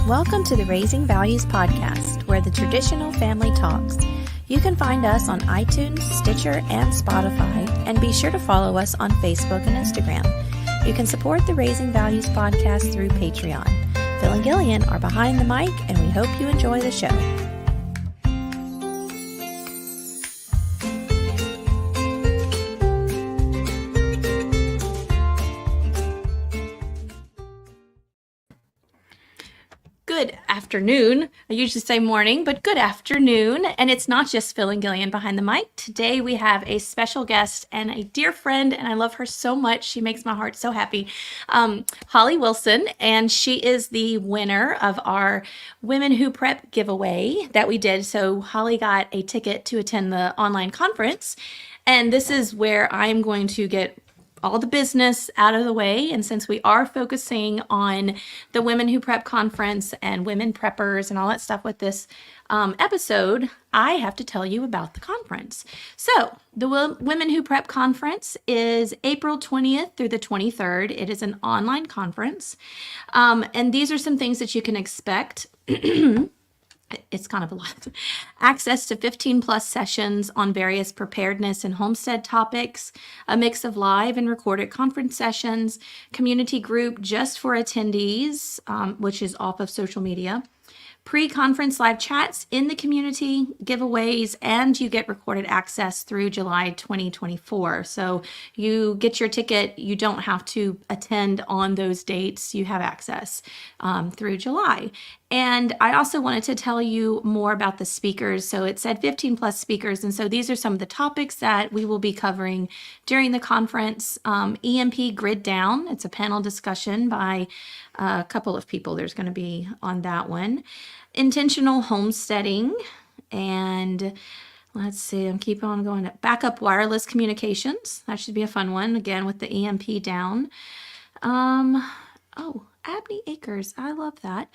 Welcome to the Raising Values podcast, where the traditional family talks. You can find us on iTunes, Stitcher, and Spotify, and be sure to follow us on Facebook and Instagram. You can support the Raising Values podcast through Patreon. Phil and Gillian are behind the mic, and we hope you enjoy the show. Good afternoon. I usually say morning, but good afternoon. And it's not just Phil and Gillian behind the mic. Today we have a special guest and a dear friend, and I love her so much. She makes my heart so happy. Holli Wilson, and she is the winner of our Women Who Prep giveaway that we did. So Holli got a ticket to attend the online conference, and this is where I'm going to get all the business out of the way. And since we are focusing on the Women Who Prep conference and women preppers and all that stuff with this episode, I have to tell you about the conference. So the Women Who Prep conference is April 20th through the 23rd. It is an online conference. And these are some things that you can expect. It's kind of a lot. Access to 15 plus sessions on various preparedness and homestead topics, a mix of live and recorded conference sessions, community group just for attendees, which is off of social media, pre-conference live chats in the community, giveaways, and you get recorded access through July 2024. So you get your ticket. You don't have to attend on those dates. You have access through July. And I also wanted to tell you more about the speakers. So it said 15 plus speakers. And so these are some of the topics that we will be covering during the conference. EMP Grid Down. It's a panel discussion by a couple of people. There's going to be on that one. Intentional homesteading. And let's see, I'm keep on going. Backup wireless communications. That should be a fun one. Again, with the EMP down. Abney Acres. I love that.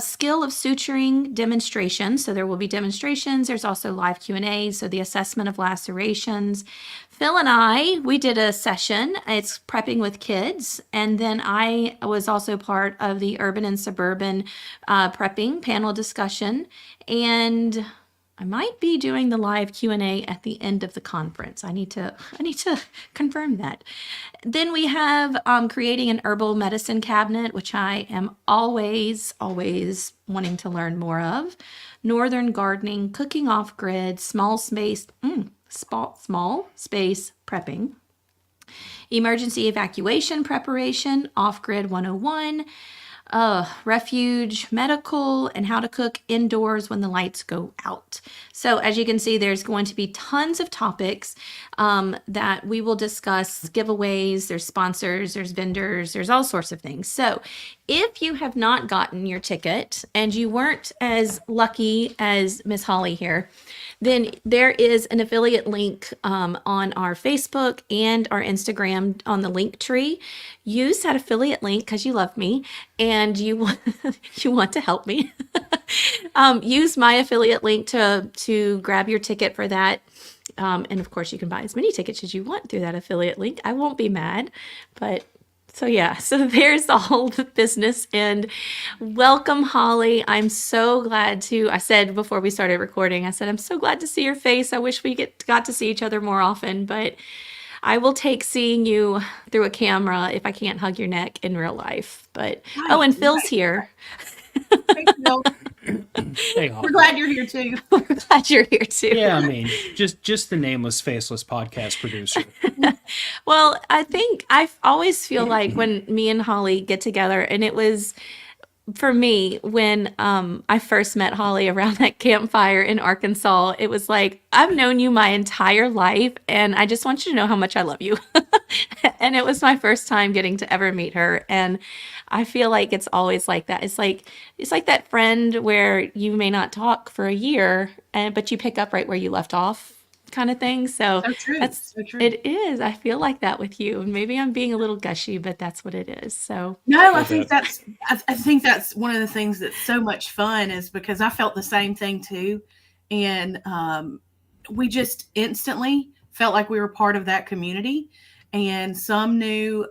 Skill of suturing demonstration. So there will be demonstrations. There's also live Q&A. So the assessment of lacerations. Phil and we did a session. It's prepping with kids. And then I was also part of the urban and suburban prepping panel discussion. And I might be doing the live Q&A at the end of the conference. I need to confirm that. Then we have creating an herbal medicine cabinet, which I am always wanting to learn more of. Northern gardening, cooking off grid, small space prepping. Emergency evacuation preparation, off-grid 101. Refuge, medical, and how to cook indoors when the lights go out. So as you can see, there's going to be tons of topics that we will discuss, giveaways, there's sponsors, there's vendors, there's all sorts of things. So if you have not gotten your ticket and you weren't as lucky as Miss Holli here, then there is an affiliate link on our Facebook and our Instagram on the link tree. Use that affiliate link because you love me and you want to help me. Use my affiliate link to grab your ticket for that. And of course, you can buy as many tickets as you want through that affiliate link. I won't be mad, but so there's all the business. And welcome, Holli. I'm so glad I said before we started recording, I said, I'm so glad to see your face. I wish we got to see each other more often, but I will take seeing you through a camera if I can't hug your neck in real life. But, and Phil's here. Hey, Phil. Hey, we're glad you're here too. We're glad you're here too. Yeah, I mean, just the nameless, faceless podcast producer. Well, I always feel like when me and Holli get together, and it was for me when I first met Holli around that campfire in Arkansas, it was like, I've known you my entire life, and I just want you to know how much I love you. And it was my first time getting to ever meet her, and I feel like it's always like that. It's like that friend where you may not talk for a year, but you pick up right where you left off, kind of thing. So true. That's so true. It is. I feel like that with you. And maybe I'm being a little gushy, but that's what it is. So no, I think that's one of the things that's so much fun is because I felt the same thing too. And we just instantly felt like we were part of that community. And some knew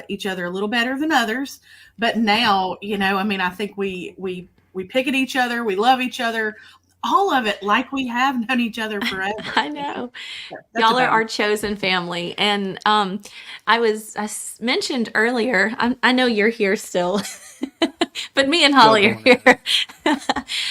each other a little better than others. But now, I think we we pick at each other, we love each other, all of it like we have known each other forever. I know. That's Y'all are about our it. chosen family. And mentioned earlier, I know you're here still, but me and Holly are Still going here.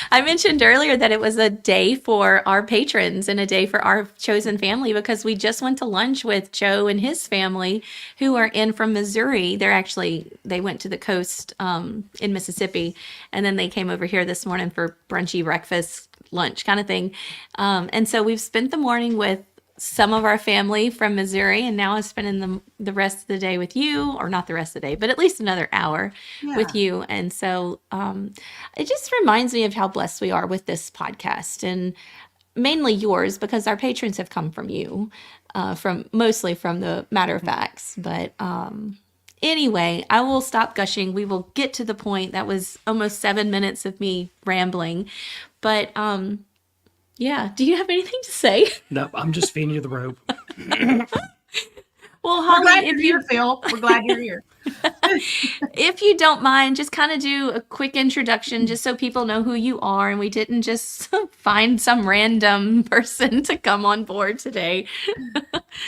I mentioned earlier that it was a day for our patrons and a day for our chosen family because we just went to lunch with Joe and his family who are in from Missouri. They went to the coast in Mississippi, and then they came over here this morning for brunchy breakfast, lunch kind of thing. And so we've spent the morning with some of our family from Missouri, and now I'm spending the rest of the day with you, or not the rest of the day, but at least another hour with Yeah. you. And so it just reminds me of how blessed we are with this podcast, and mainly yours because our patrons have come from you, mostly from the matter of facts. But anyway, I will stop gushing. We will get to the point. That was almost 7 minutes of me rambling, but yeah. Do you have anything to say? No, I'm just feeding you the rope. Well, We're Holly, glad you're here, Phil. We're glad you're here. if you don't mind, just kind of do a quick introduction just so people know who you are and we didn't just find some random person to come on board today.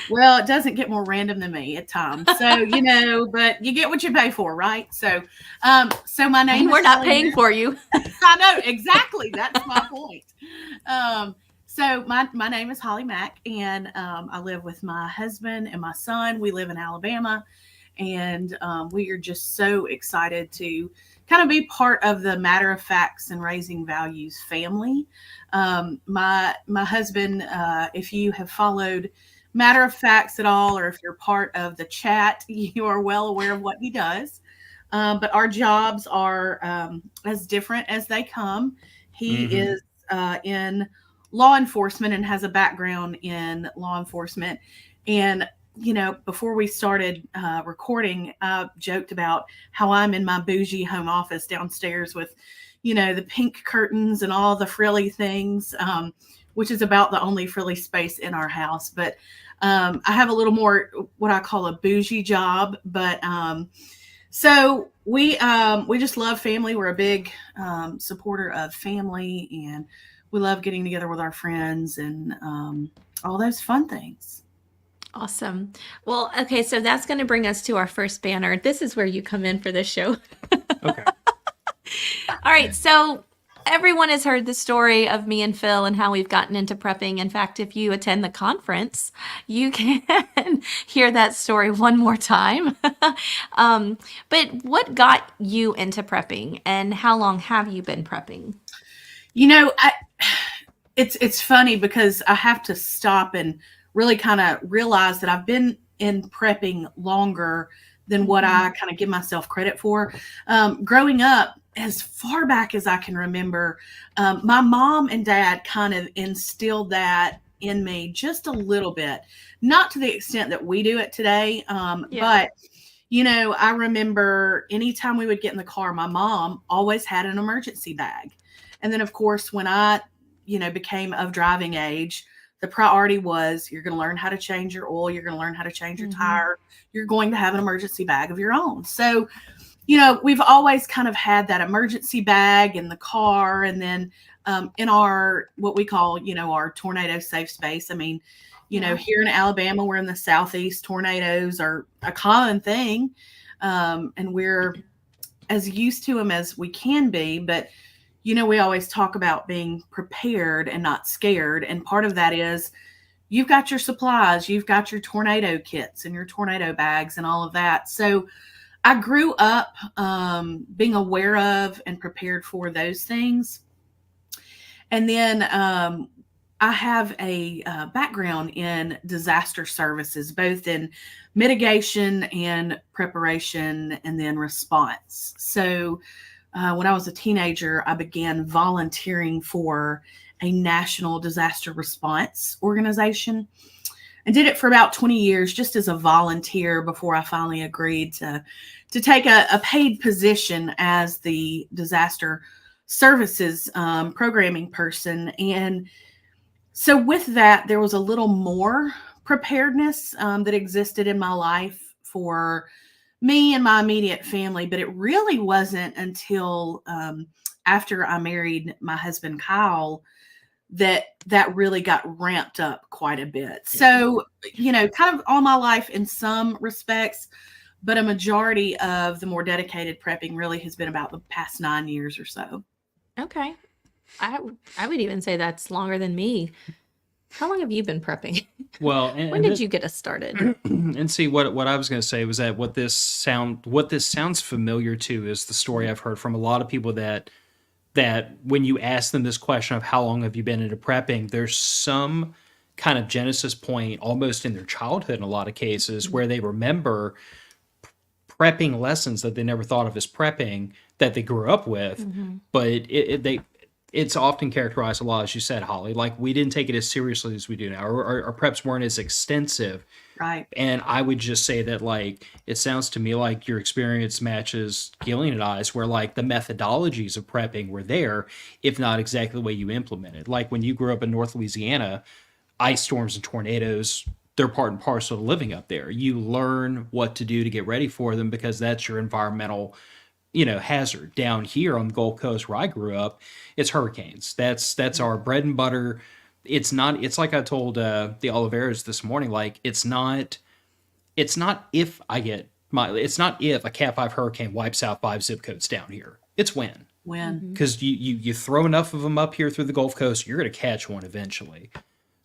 Well, it doesn't get more random than me at times. So, but you get what you pay for, right? So, my name And is we're not Holly paying Mack. for you. I know, exactly. That's my point. So my name is Holli Mack, and I live with my husband and my son. We live in Alabama, and we are just so excited to kind of be part of the Matter of Facts and Raising Values family. My husband, if you have followed Matter of Facts at all, or if you're part of the chat, you are well aware of what he does. But our jobs are as different as they come. He is in law enforcement and has a background in law enforcement. And, before we started recording, I joked about how I'm in my bougie home office downstairs with, the pink curtains and all the frilly things, which is about the only frilly space in our house. But I have a little more what I call a bougie job. But so we just love family. We're a big supporter of family, and we love getting together with our friends and all those fun things. Awesome. Well, okay, so that's going to bring us to our first banner. This is where you come in for this show. Okay. All right, so everyone has heard the story of me and Phil and how we've gotten into prepping. In fact, if you attend the conference, you can hear that story one more time. But what got you into prepping, and how long have you been prepping? It's funny because I have to stop and really kind of realize that I've been in prepping longer than what I kind of give myself credit for. Growing up, as far back as I can remember, my mom and dad kind of instilled that in me just a little bit, not to the extent that we do it today. But, I remember anytime we would get in the car, my mom always had an emergency bag. And then, of course, when I, became of driving age, the priority was you're going to learn how to change your oil. You're going to learn how to change your tire. You're going to have an emergency bag of your own. So, we've always kind of had that emergency bag in the car. And then in our, what we call, our tornado safe space. I mean, here in Alabama, we're in the Southeast. Tornadoes are a common thing. And we're as used to them as we can be. But we always talk about being prepared and not scared. And part of that is you've got your supplies, you've got your tornado kits and your tornado bags and all of that. So I grew up being aware of and prepared for those things. And then I have a background in disaster services, both in mitigation and preparation and then response. So when I was a teenager, I began volunteering for a national disaster response organization and did it for about 20 years just as a volunteer before I finally agreed to take a paid position as the disaster services programming person. And so with that, there was a little more preparedness that existed in my life for me and my immediate family, but it really wasn't until after I married my husband Kyle that really got ramped up quite a bit. So, kind of all my life in some respects, but a majority of the more dedicated prepping really has been about the past 9 years or so. Okay. I would even say that's longer than me. How long have you been prepping? Well, When did you get us started? and see what I was going to say was that what this sounds familiar to is the story I've heard from a lot of people that when you ask them this question of how long have you been into prepping, there's some kind of genesis point almost in their childhood in a lot of cases where they remember prepping lessons that they never thought of as prepping that they grew up with, but it's often characterized a lot, as you said, Holly, like we didn't take it as seriously as we do now. Our preps weren't as extensive. Right. And I would just say that, like, it sounds to me like your experience matches Gillian and I's, where, like, the methodologies of prepping were there, if not exactly the way you implemented. Like, when you grew up in North Louisiana, ice storms and tornadoes, they're part and parcel of living up there. You learn what to do to get ready for them because that's your environmental hazard. Down here on the Gulf Coast where I grew up, it's hurricanes. That's our bread and butter. It's like I told the Oliveras this morning, like it's not if a Cat 5 hurricane wipes out 5 zip codes down here. It's when. Because you throw enough of them up here through the Gulf Coast, you're going to catch one eventually.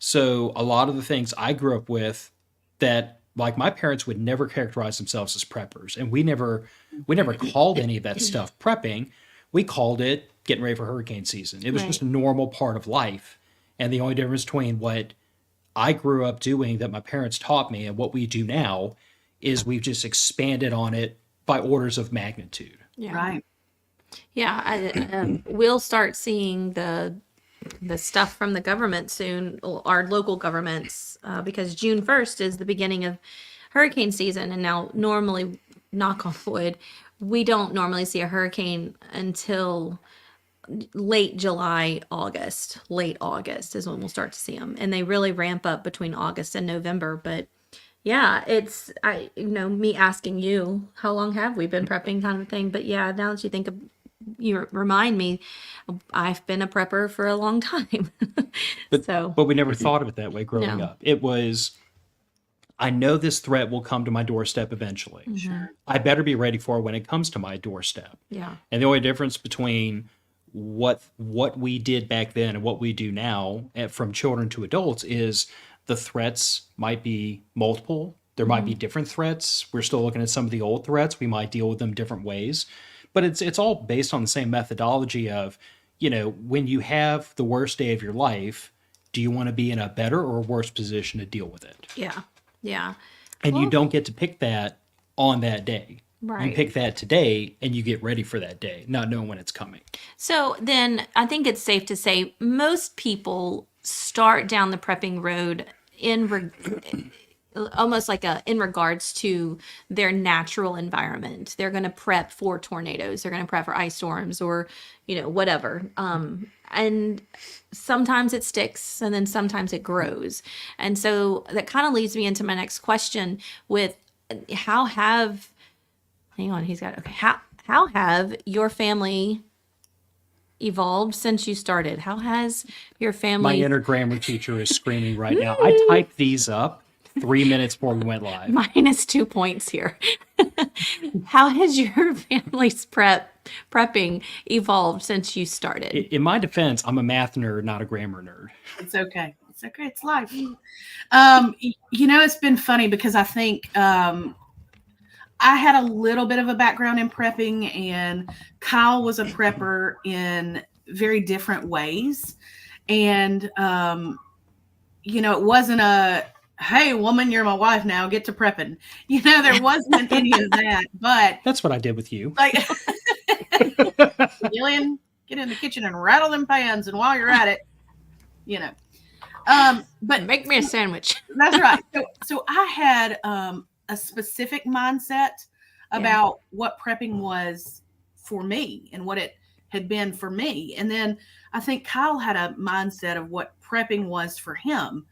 So a lot of the things I grew up with that, like, my parents would never characterize themselves as preppers, and we never called any of that stuff prepping. We called it getting ready for hurricane season. It was just a normal part of life. And the only difference between what I grew up doing that my parents taught me and what we do now is we've just expanded on it by orders of magnitude. Yeah. Right. Yeah. We'll start seeing the stuff from the government soon, our local governments, because June 1st is the beginning of hurricane season. And now normally, knock on wood, we don't normally see a hurricane until late August is when we'll start to see them. And they really ramp up between August and November. But yeah, it's, me asking you, how long have we been prepping kind of thing. But yeah, now that you remind me, I've been a prepper for a long time. But we never thought of it that way growing up. It was, I know this threat will come to my doorstep eventually. Sure. I better be ready for it when it comes to my doorstep. Yeah. And the only difference between what we did back then and what we do now, from children to adults, is the threats might be multiple. There might be different threats. We're still looking at some of the old threats. We might deal with them different ways. But it's all based on the same methodology of, when you have the worst day of your life, do you want to be in a better or worse position to deal with it? Yeah. Yeah. And you don't get to pick that on that day. Right. You pick that today and you get ready for that day, not knowing when it's coming. So then I think it's safe to say most people start down the prepping road almost like in regards to their natural environment. They're going to prep for tornadoes. They're going to prep for ice storms or, whatever. And sometimes it sticks and then sometimes it grows. And so that kind of leads me into my next question with how have your family evolved since you started? How has your family... My inner grammar teacher is screaming right now. I typed these up 3 minutes before we went live. Minus 2 points here. How has your family's prepping evolved since you started? In my defense, I'm a math nerd, not a grammar nerd. It's okay. It's okay. It's life. It's been funny because I think I had a little bit of a background in prepping, and Kyle was a prepper in very different ways. And, it wasn't a, hey, woman, you're my wife now, get to prepping. There wasn't any of that. But that's what I did with you. Like, Gillian, get in the kitchen and rattle them pans. And while you're at it, but make me a sandwich. That's right. So I had a specific mindset about what prepping was for me and what it had been for me. And then I think Kyle had a mindset of what prepping was for him.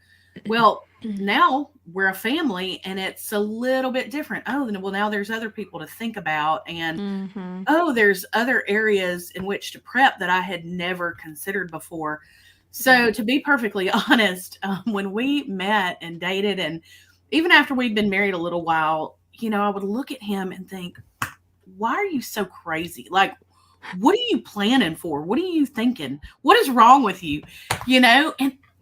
Well, Now we're a family and it's a little bit different. Oh, well, now there's other people to think about. And Mm-hmm. oh, there's other areas in which to prep that I had never considered before. Yeah. So, to be perfectly honest, when we met and dated, and even after we'd been married a little while, I would look at him and think, why are you so crazy? Like, what are you planning for? What are you thinking? What is wrong with you?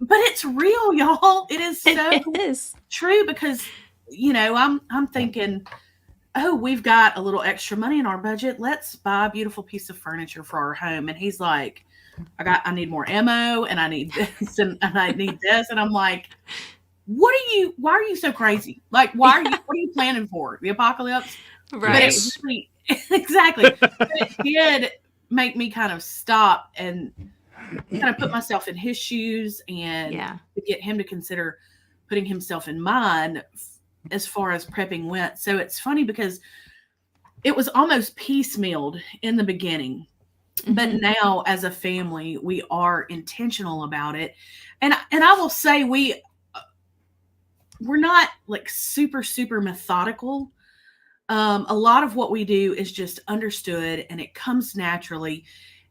But it's real, y'all. It is so It is. true because, I'm thinking, oh, we've got a little extra money in our budget. Let's buy a beautiful piece of furniture for our home. And he's like, I need more ammo and I need this and I need this. And I'm like, why are you so crazy? Like, what are you planning for? The apocalypse? But it Yes. really, exactly. But it did make me kind of stop and kind of put myself in his shoes and Yeah. to get him to consider putting himself in mine as far as prepping went. So it's funny because it was almost piecemealed in the beginning. But Mhm. now as a family, we are intentional about it. And I will say we're not like super, super methodical. A lot of what we do is just understood and it comes naturally.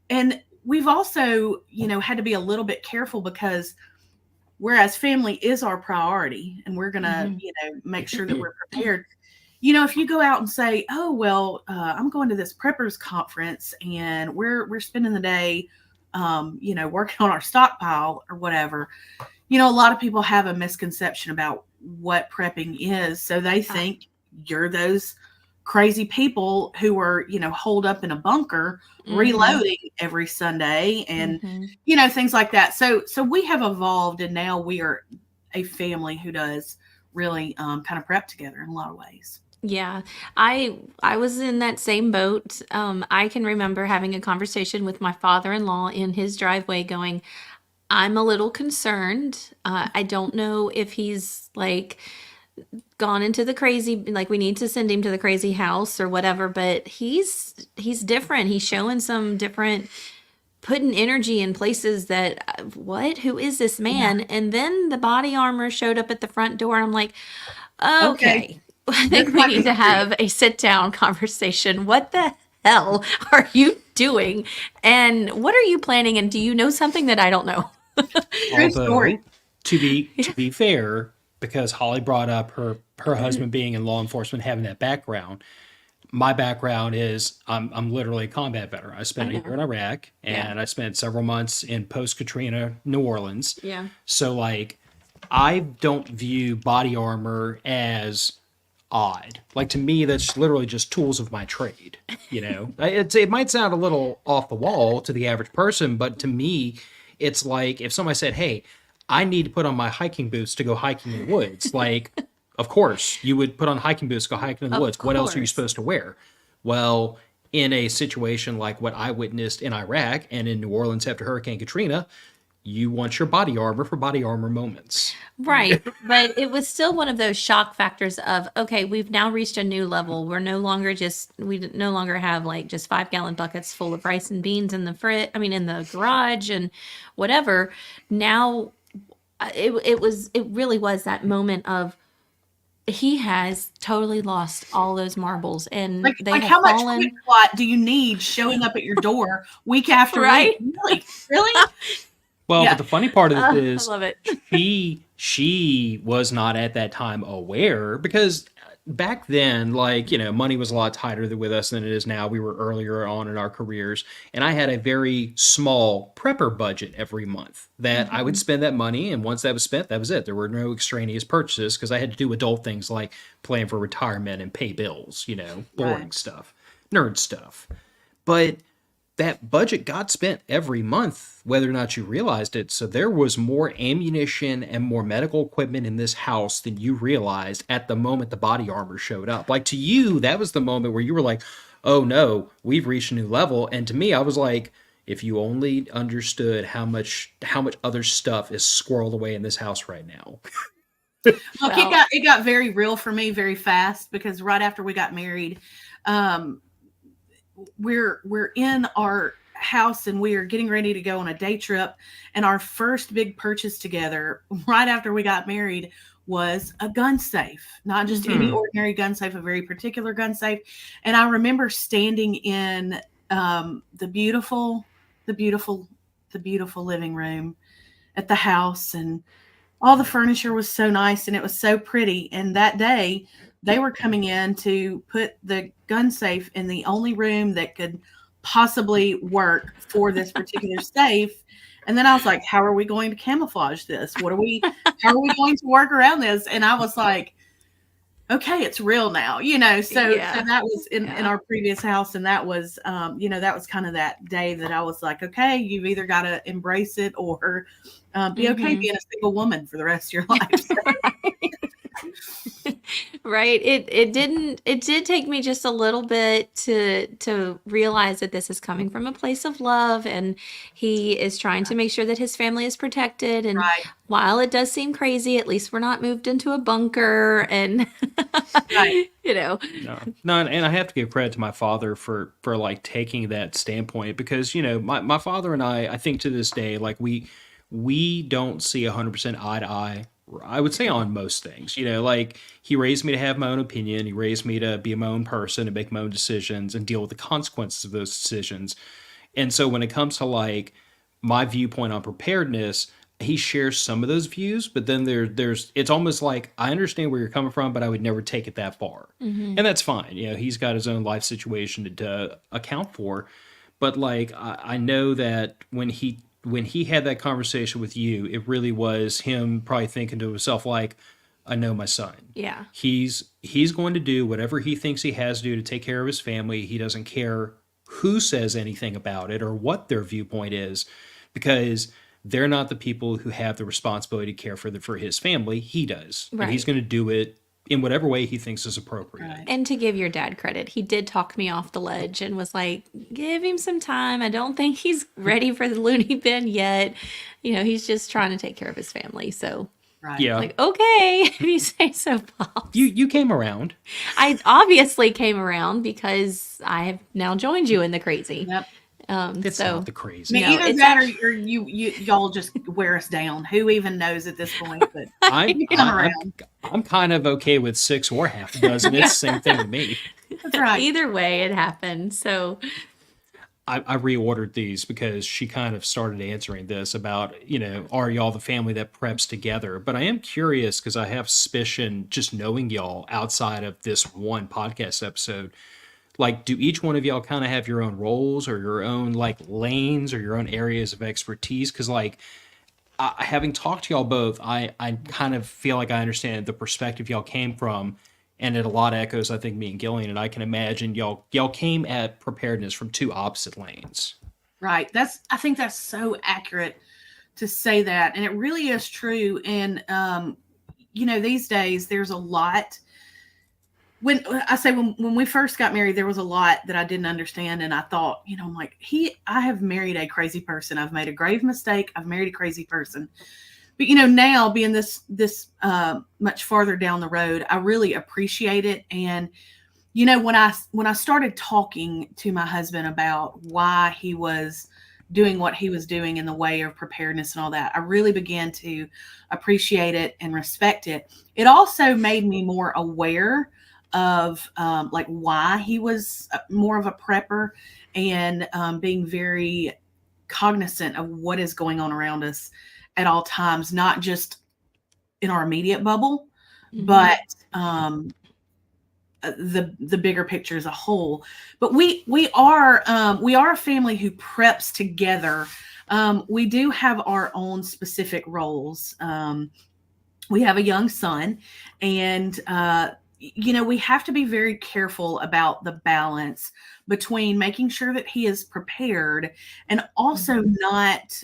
And we've also, had to be a little bit careful because whereas family is our priority and we're going to, Mhm. make sure that we're prepared. If you go out and say, "Oh, well, I'm going to this preppers conference and we're spending the day, working on our stockpile or whatever," a lot of people have a misconception about what prepping is. So they think you're those crazy people who are, holed up in a bunker Mhm. reloading every Sunday and, Mhm. things like that. So we have evolved and now we are a family who does really kind of prep together in a lot of ways. Yeah, I was in that same boat. I can remember having a conversation with my father-in-law in his driveway going, I'm a little concerned. I don't know if he's like gone into the crazy, like we need to send him to the crazy house or whatever, but he's different. He's showing some different, putting energy in places that what? Who is this Yeah. man? And then the body armor showed up at the front door. I'm like, Okay. okay, I This think we might need be to serious. have a sit down conversation. What the hell are you doing? And what are you planning? And do you know something that I don't know? True story. Although, to be fair, because Holly brought up her husband being in law enforcement, having that background, my background is I'm literally a combat veteran. I I spent a year know. in Iraq Yeah. and I spent several months in post Katrina New Orleans. Yeah. So like I don't view body armor as odd. Like to me, that's literally just tools of my trade. It might sound a little off the wall to the average person, but to me, it's like if somebody said, "Hey, I need to put on my hiking boots to go hiking in the woods," like, of course, you would put on hiking boots to go hiking in the Of woods. What else are you course. supposed to wear? Well, in a situation like what I witnessed in Iraq and in New Orleans after Hurricane Katrina, you want your body armor for body armor moments. Right. But it was still one of those shock factors of, okay, we've now reached a new level. We no longer have like just 5 gallon buckets full of rice and beans in the in the garage and whatever. Now it really was that moment of he has totally lost all those marbles and they Like have how much quick fallen. plot do you need showing up at your door week after week? Right. Really? Really? Well, but Yeah. the funny part of it I is love it. she was not at that time aware because back then, like, money was a lot tighter with us than it is now. We were earlier on in our careers, and I had a very small prepper budget every month that I would Mhm. spend that money, and once that was spent, that was it. There were no extraneous purchases because I had to do adult things like plan for retirement and pay bills, Right. boring stuff, nerd stuff. But that budget got spent every month, whether or not you realized it. So there was more ammunition and more medical equipment in this house than you realized at the moment the body armor showed up. Like to you, that was the moment where you were like, oh no, we've reached a new level. And to me, I was like, if you only understood how much other stuff is squirreled away in this house right now. Look, it Well, got very real for me very fast because right after we got married, um, we're in our house and we are getting ready to go on a day trip. And our first big purchase together, right after we got married, was a gun safe, not just any ordinary gun safe, a very particular gun safe. And I remember standing in the beautiful, the beautiful, the beautiful living room at the house, and all the furniture was so nice and it was so pretty. And that day, they were coming in to put the gun safe in the only room that could possibly work for this particular safe. And then I was like, how are we going to camouflage this? How are we going to work around this? And I was like, okay, it's real now, so that was in our previous house. And that was, that was kind of that day that I was like, okay, you've either got to embrace it or be okay being a single woman for the rest of your life. Right. It did take me just a little bit to realize that this is coming from a place of love, and he is trying to make sure that his family is protected. And Right. while it does seem crazy, at least we're not moved into a bunker and Right. No, and I have to give credit to my father for like taking that standpoint, because my father and I think to this day, like we don't see 100% eye to eye. I would say on most things, like he raised me to have my own opinion. He raised me to be my own person and make my own decisions and deal with the consequences of those decisions. And so when it comes to like my viewpoint on preparedness, he shares some of those views, but then there's it's almost like I understand where you're coming from, but I would never take it that far. And that's fine. He's got his own life situation to account for. But like I know that when he had that conversation with you, it really was him probably thinking to himself, like, I know my son. Yeah. He's going to do whatever he thinks he has to do to take care of his family. He doesn't care who says anything about it or what their viewpoint is, because they're not the people who have the responsibility to care for his family. He does. And he's Right. going to do it in whatever way he thinks is appropriate. Right. And to give your dad credit, he did talk me off the ledge and was like, give him some time. I don't think he's ready for the loony bin yet. He's just trying to take care of his family. So, Right. Yeah. like, okay, if you say so, Pops. You came around. I obviously came around because I have now joined you in the crazy. Yep. It's So, not the I crazy. mean, No, either it's that or y'all just wear us down. Who even knows at this point? But I'm, you come I'm, around. I'm kind of okay with 6 or half a dozen. It's the same thing to me. That's right. either way, it happened. So, I reordered these because she kind of started answering this about, are y'all the family that preps together? But I am curious because I have suspicion, just knowing y'all outside of this one podcast episode, like, do each one of y'all kind of have your own roles or your own like lanes or your own areas of expertise? Because like, having talked to y'all both, I kind of feel like I understand the perspective y'all came from, and it a lot echoes, I think, me and Gillian, and I can imagine y'all came at preparedness from two opposite lanes. Right. I think that's so accurate to say that. And it really is true. And, these days there's a lot. When we first got married, there was a lot that I didn't understand. And I thought, I'm like, I have married a crazy person. I've made a grave mistake. I've married a crazy person. But, now being this much farther down the road, I really appreciate it. And, when I started talking to my husband about why he was doing what he was doing in the way of preparedness and all that, I really began to appreciate it and respect it. It also made me more aware of like why he was more of a prepper, and being very cognizant of what is going on around us at all times, not just in our immediate bubble, but the bigger picture as a whole. But we are a family who preps together. We do have our own specific roles. We have a young son, and we have to be very careful about the balance between making sure that he is prepared and also not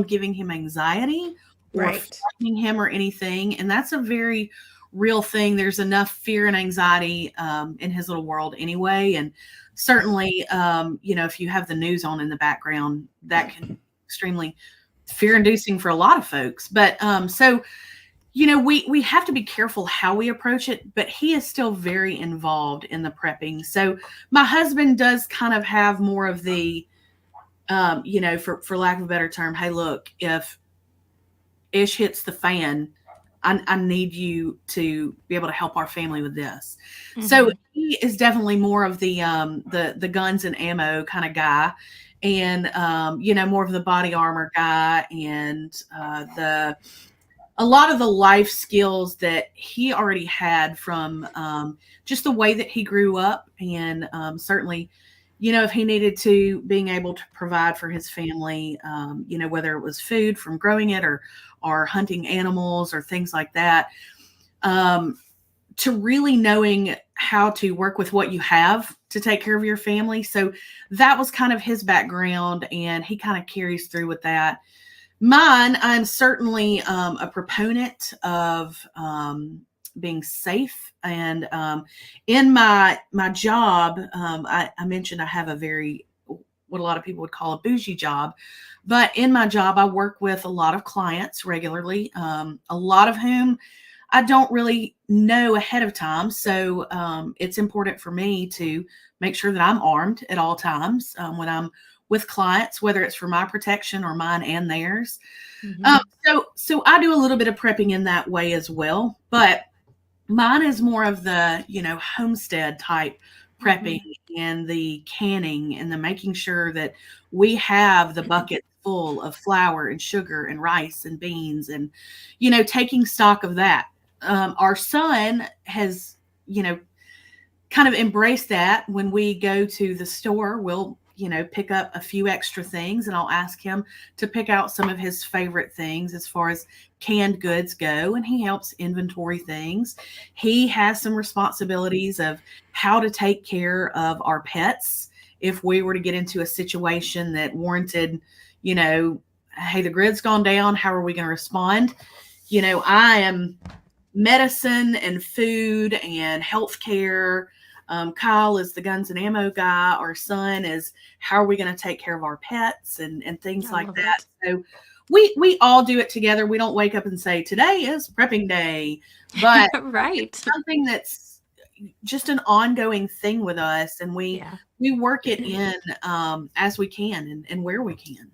giving him anxiety or Right. frightening him or anything. And that's a very real thing. There's enough fear and anxiety in his little world anyway. And certainly, if you have the news on in the background, that can be extremely fear-inducing for a lot of folks. But we have to be careful how we approach it, but he is still very involved in the prepping. So my husband does kind of have more of the, for lack of a better term, hey, look, if ish hits the fan, I need you to be able to help our family with this. So Mhm. he is definitely more of the guns and ammo kind of guy, and more of the body armor guy, and the a lot of the life skills that he already had from just the way that he grew up, and certainly, if he needed to, being able to provide for his family, whether it was food from growing it, or hunting animals or things like that, um, to really knowing how to work with what you have to take care of your family. So that was kind of his background, and he kind of carries through with that. Mine, I'm certainly a proponent of being safe, and in my job, I mentioned I have a very, what a lot of people would call a bougie job, but in my job, I work with a lot of clients regularly, a lot of whom I don't really know ahead of time. So it's important for me to make sure that I'm armed at all times when I'm with clients, whether it's for my protection or mine and theirs. Mhm. So I do a little bit of prepping in that way as well, but mine is more of the, homestead type prepping, Mhm. and the canning, and the making sure that we have the bucket full of flour and sugar and rice and beans, and, taking stock of that. Our son has, you know, kind of embrace that. When we go to the store, we'll, pick up a few extra things, and I'll ask him to pick out some of his favorite things as far as canned goods go, and he helps inventory things. He has some responsibilities of how to take care of our pets if we were to get into a situation that warranted, hey, the grid's gone down, how are we going to respond? I am medicine and food and healthcare. Kyle is the guns and ammo guy. Our son is how are we going to take care of our pets, and things I like love that. it. So we all do it together. We don't wake up and say today is prepping day, but it's Right. something that's just an ongoing thing with us, and we Yeah. we work it in as we can, and where we can.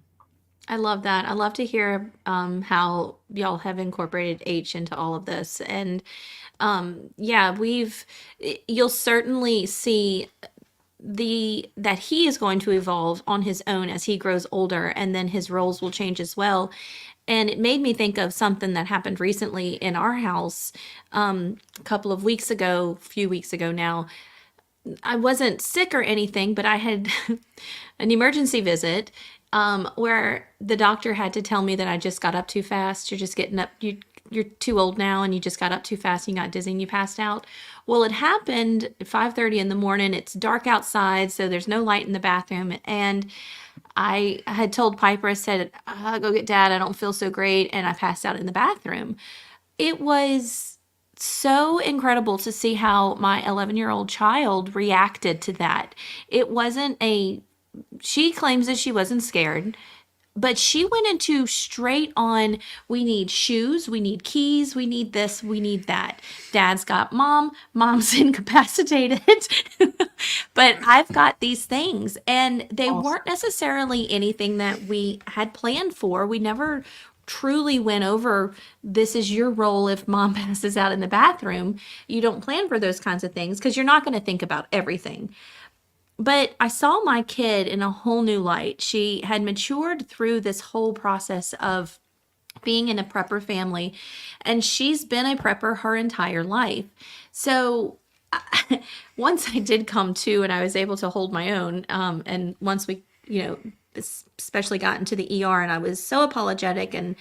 I love that. I love to hear how y'all have incorporated H into all of this. And yeah, you'll certainly see that he is going to evolve on his own as he grows older, and then his roles will change as well. And it made me think of something that happened recently in our house a couple of weeks ago, a few weeks ago now. I wasn't sick or anything, but I had an emergency visit where the doctor had to tell me that I just got up too fast. You're just getting up. You're too old now, and you just got up too fast. And you got dizzy, and you passed out. Well, it happened at 5:30 in the morning. It's dark outside, so there's no light in the bathroom. And I had told Piper, I said, I'll go get Dad. I don't feel so great, and I passed out in the bathroom. It was so incredible to see how my 11-year-old child reacted to that. It wasn't a She claims that she wasn't scared, but she went into straight on, we need shoes, we need keys, we need this, we need that. Dad's got mom's incapacitated, but I've got these things. And they Awesome. weren't necessarily anything that we had planned for. We never truly went over, this is your role if mom passes out in the bathroom. You don't plan for those kinds of things because you're not going to think about everything. But I saw my kid in a whole new light. She had matured through this whole process of being in a prepper family, and she's been a prepper her entire life. So once I did come to and I was able to hold my own, and once we, especially got into the ER, and I was so apologetic, and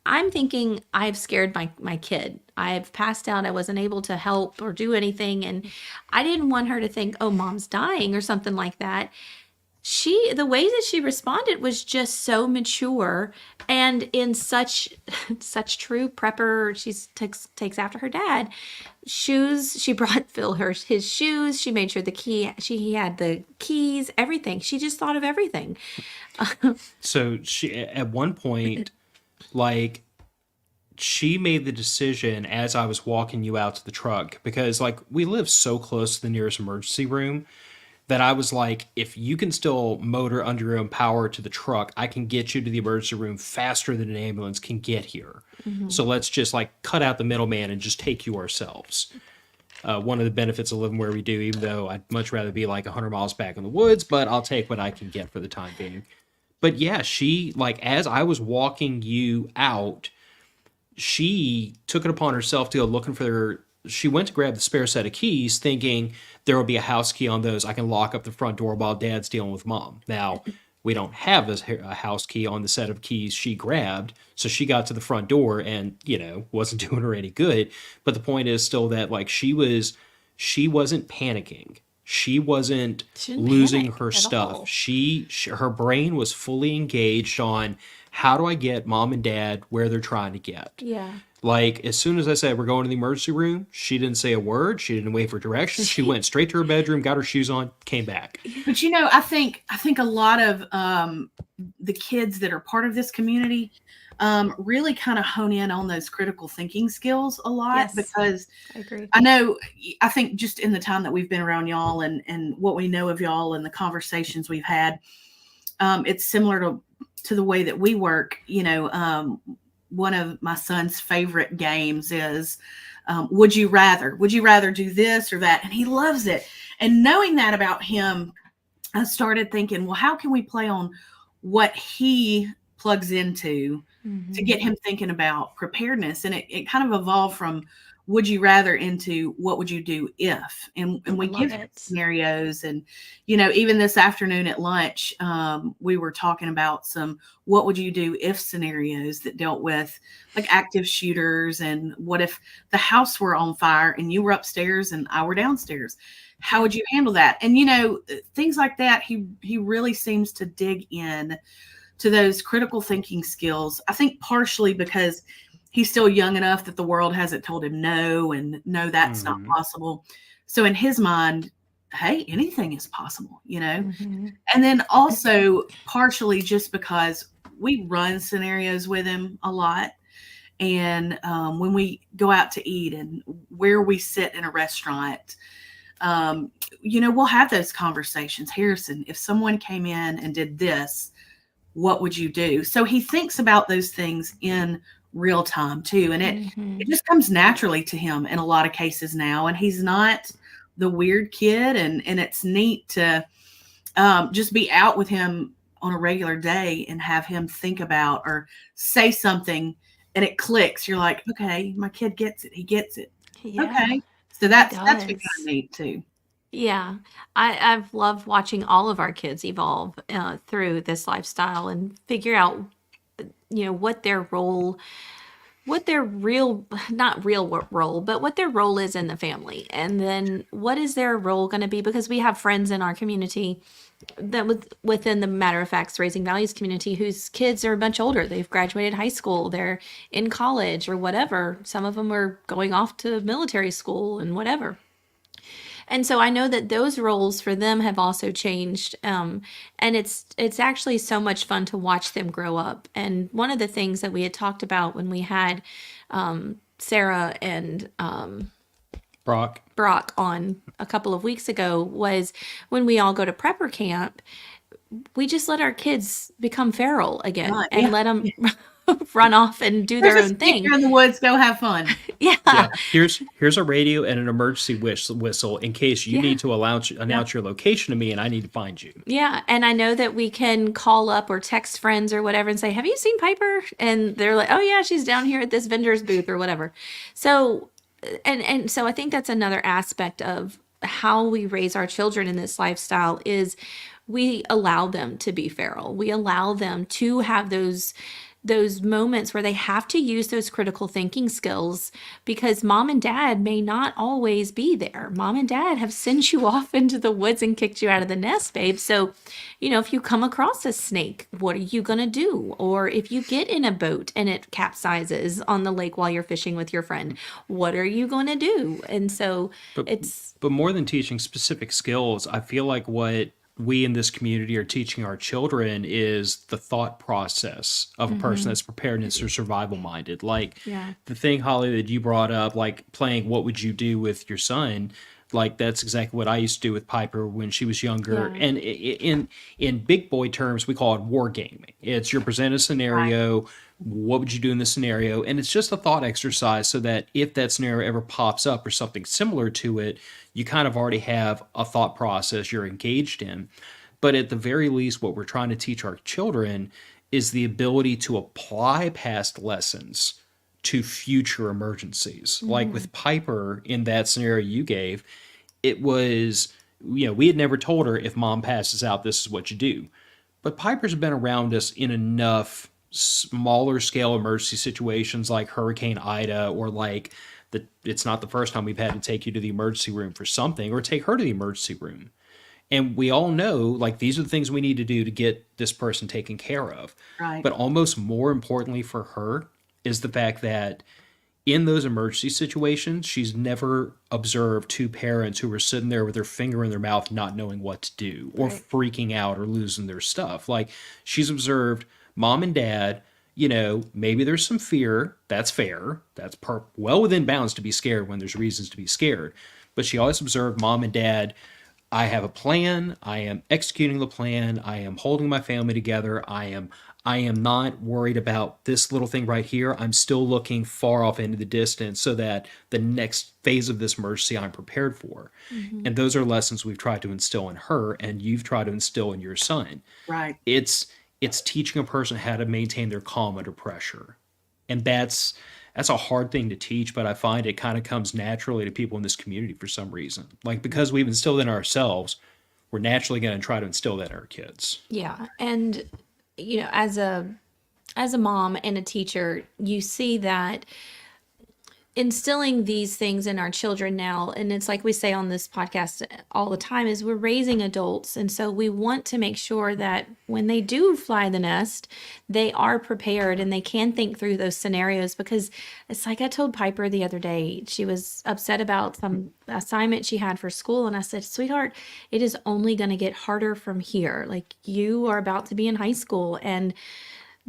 I'm thinking I've scared my kid. I've passed out. I wasn't able to help or do anything, and I didn't want her to think, "Oh, mom's dying" or something like that. The way that she responded was just so mature, and in such such true prepper. She takes after her dad. Shoes, she brought Phil his shoes. She made sure he had the keys, everything. She just thought of everything. So she at one point, like, she made the decision as I was walking you out to the truck, because like we live so close to the nearest emergency room that I was like, if you can still motor under your own power to the truck, I can get you to the emergency room faster than an ambulance can get here. Mm-hmm. So let's just like cut out the middleman and just take you ourselves. One of the benefits of living where we do, even though I'd much rather be like 100 miles back in the woods, but I'll take what I can get for the time being. But yeah, she, like, as I was walking you out, she took it upon herself to go looking for her. She went to grab the spare set of keys, thinking there will be a house key on those. I can lock up the front door while Dad's dealing with Mom. Now, we don't have a house key on the set of keys she grabbed, so she got to the front door and, wasn't doing her any good. But the point is still that, like, she wasn't panicking. She wasn't She didn't losing panic her at stuff. all. Her brain was fully engaged on how do I get Mom and Dad where they're trying to get. Yeah. Like, as soon as I said we're going to the emergency room, she didn't say a word. She didn't wait for directions. She went straight to her bedroom, got her shoes on, came back. But I think a lot of the kids that are part of this community really kind of hone in on those critical thinking skills a lot. Yes. Because I agree. I think just in the time that we've been around y'all and what we know of y'all and the conversations we've had, it's similar to the way that we work. One of my son's favorite games is would you rather do this or that, and he loves it. And knowing that about him, I started thinking, well, how can we play on what he plugs into to get him thinking about preparedness? And it kind of evolved from would you rather into what would you do if, and we give him scenarios. And even this afternoon at lunch, we were talking about some what would you do if scenarios that dealt with like active shooters, and what if the house were on fire and you were upstairs and I were downstairs, how would you handle that? And things like that. He really seems to dig in to those critical thinking skills. I think partially because he's still young enough that the world hasn't told him no, and no, that's not possible. So in his mind, hey, anything is possible, And then also partially just because we run scenarios with him a lot. And when we go out to eat and where we sit in a restaurant, we'll have those conversations. Harrison, if someone came in and did this, what would you do? So he thinks about those things in real time too. And it just comes naturally to him in a lot of cases now. And he's not the weird kid. And it's neat to just be out with him on a regular day and have him think about or say something and it clicks. You're like, okay, my kid gets it. He gets it. Yeah, okay. So that's been kind of neat too. Yeah, I've loved watching all of our kids evolve through this lifestyle and figure out, what their role, what their not real role, but what their role is in the family. And then what is their role going to be? Because we have friends in our community that within the Matter of Facts Raising Values community whose kids are a bunch older. They've graduated high school, they're in college or whatever. Some of them are going off to military school and whatever. And so I know that those roles for them have also changed. And it's actually so much fun to watch them grow up. And one of the things that we had talked about when we had Sarah and Brock on a couple of weeks ago was when we all go to prepper camp, we just let our kids become feral again and let them run off and do their own thing. In the woods, go have fun. Yeah. Here's a radio and an emergency whistle in case you need to announce your location to me and I need to find you. Yeah, and I know that we can call up or text friends or whatever and say, "Have you seen Piper?" And they're like, "Oh yeah, she's down here at this vendor's booth or whatever." So, and so I think that's another aspect of how we raise our children in this lifestyle is we allow them to be feral. We allow them to have those moments where they have to use those critical thinking skills because mom and dad may not always be there. Mom and dad have sent you off into the woods and kicked you out of the nest, babe. So, if you come across a snake, what are you going to do? Or if you get in a boat and it capsizes on the lake while you're fishing with your friend, what are you going to do? And so But more than teaching specific skills, I feel like what we in this community are teaching our children is the thought process of a person that's preparedness or survival minded. Like the thing, Holly, that you brought up, like playing what would you do with your son, Like that's exactly what I used to do with Piper when she was younger. Yeah. And in big boy terms, we call it war gaming. It's you're presented a Right. scenario. What would you do in this scenario? And it's just a thought exercise so that if that scenario ever pops up or something similar to it, you kind of already have a thought process you're engaged in. But at the very least, what we're trying to teach our children is the ability to apply past lessons to future emergencies. Like Mm-hmm. with Piper in that scenario you gave, it was, we had never told her if mom passes out, this is what you do. But Piper's been around us in enough smaller scale emergency situations like Hurricane Ida, or like it's not the first time we've had to take you to the emergency room for something or take her to the emergency room. And we all know, like, these are the things we need to do to get this person taken care of. Right. But almost more importantly for her is the fact that in those emergency situations, she's never observed two parents who were sitting there with their finger in their mouth, not knowing what to do or Right. freaking out or losing their stuff. Like, she's observed mom and dad, maybe there's some fear. That's fair. That's well within bounds to be scared when there's reasons to be scared. But she always observed mom and dad. I have a plan. I am executing the plan. I am holding my family together. I am not worried about this little thing right here. I'm still looking far off into the distance so that the next phase of this emergency I'm prepared for. Mm-hmm. And those are lessons we've tried to instill in her and you've tried to instill in your son. Right. It's teaching a person how to maintain their calm under pressure. And that's a hard thing to teach, but I find it kind of comes naturally to people in this community for some reason. Like, because we've instilled in ourselves, we're naturally going to try to instill that in our kids. Yeah. And as a mom and a teacher, you see that instilling these things in our children now, and it's like we say on this podcast all the time, is we're raising adults, and so we want to make sure that when they do fly the nest, they are prepared and they can think through those scenarios. Because it's like I told Piper the other day, she was upset about some assignment she had for school, and I said, sweetheart, it is only going to get harder from here. Like, you are about to be in high school, and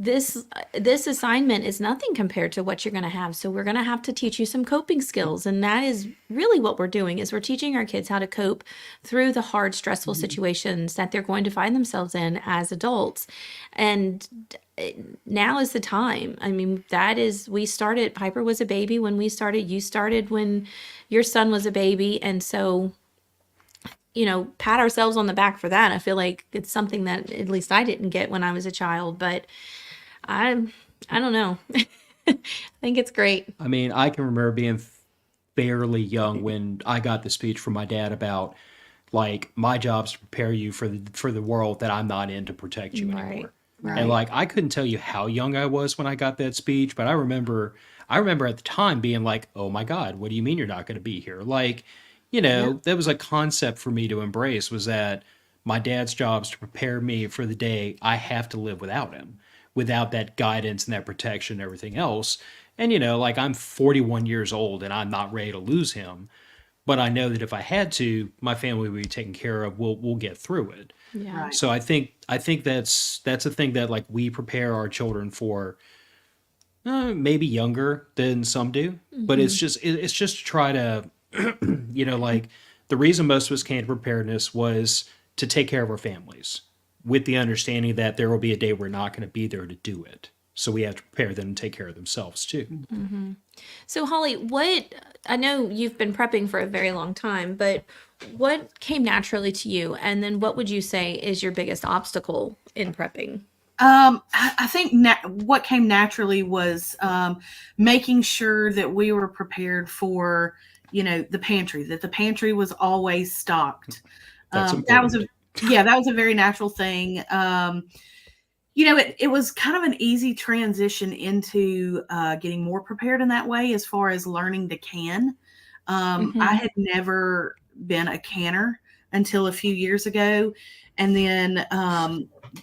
this assignment is nothing compared to what you're going to have. So we're going to have to teach you some coping skills. And that is really what we're doing, is we're teaching our kids how to cope through the hard, stressful situations that they're going to find themselves in as adults. And now is the time. I mean, we started, Piper was a baby when we started, you started when your son was a baby. And so, pat ourselves on the back for that. I feel like it's something that at least I didn't get when I was a child, but I don't know. I think it's great. I mean, I can remember being fairly young when I got the speech from my dad about, like, my job's to prepare you for the world that I'm not in to protect you Right. anymore. Right. And like, I couldn't tell you how young I was when I got that speech, but I remember at the time being like, oh my God, what do you mean you're not going to be here? Like, that was a concept for me to embrace, was that my dad's job is to prepare me for the day I have to live without him, without that guidance and that protection and everything else. And, like, I'm 41 years old and I'm not ready to lose him. But I know that if I had to, my family would be taken care of. We'll get through it. Yeah. Right. So I think that's a thing that, like, we prepare our children for, maybe younger than some do. But it's just to try to, like, the reason most of us came to preparedness was to take care of our families, with the understanding that there will be a day we're not going to be there to do it. So we have to prepare them to take care of themselves too. So Holly, I know you've been prepping for a very long time, but what came naturally to you? And then what would you say is your biggest obstacle in prepping? I think what came naturally was making sure that we were prepared for, the pantry, that the pantry was always stocked. That's That was important. that was a very natural thing. It was kind of an easy transition into getting more prepared in that way, as far as learning to can. I had never been a canner until a few years ago. And then,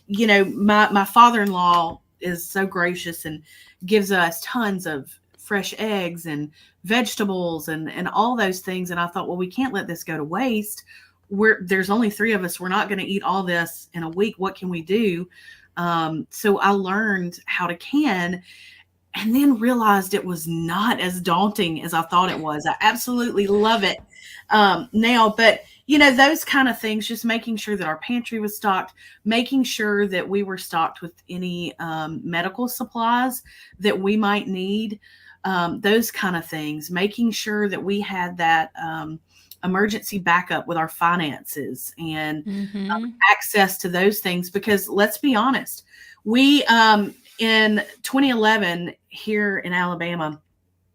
my father-in-law is so gracious and gives us tons of fresh eggs and vegetables and all those things. And I thought, well, we can't let this go to waste. There's only 3 of us. We're not going to eat all this in a week. What can we do? So I learned how to can. and then realized it was not as daunting as I thought it was. I absolutely love it now. But, those kind of things, just making sure that our pantry was stocked, making sure that we were stocked with any medical supplies that we might need, those kind of things, making sure that we had that emergency backup with our finances and Mm-hmm. access to those things. Because let's be honest, we in 2011 here in Alabama,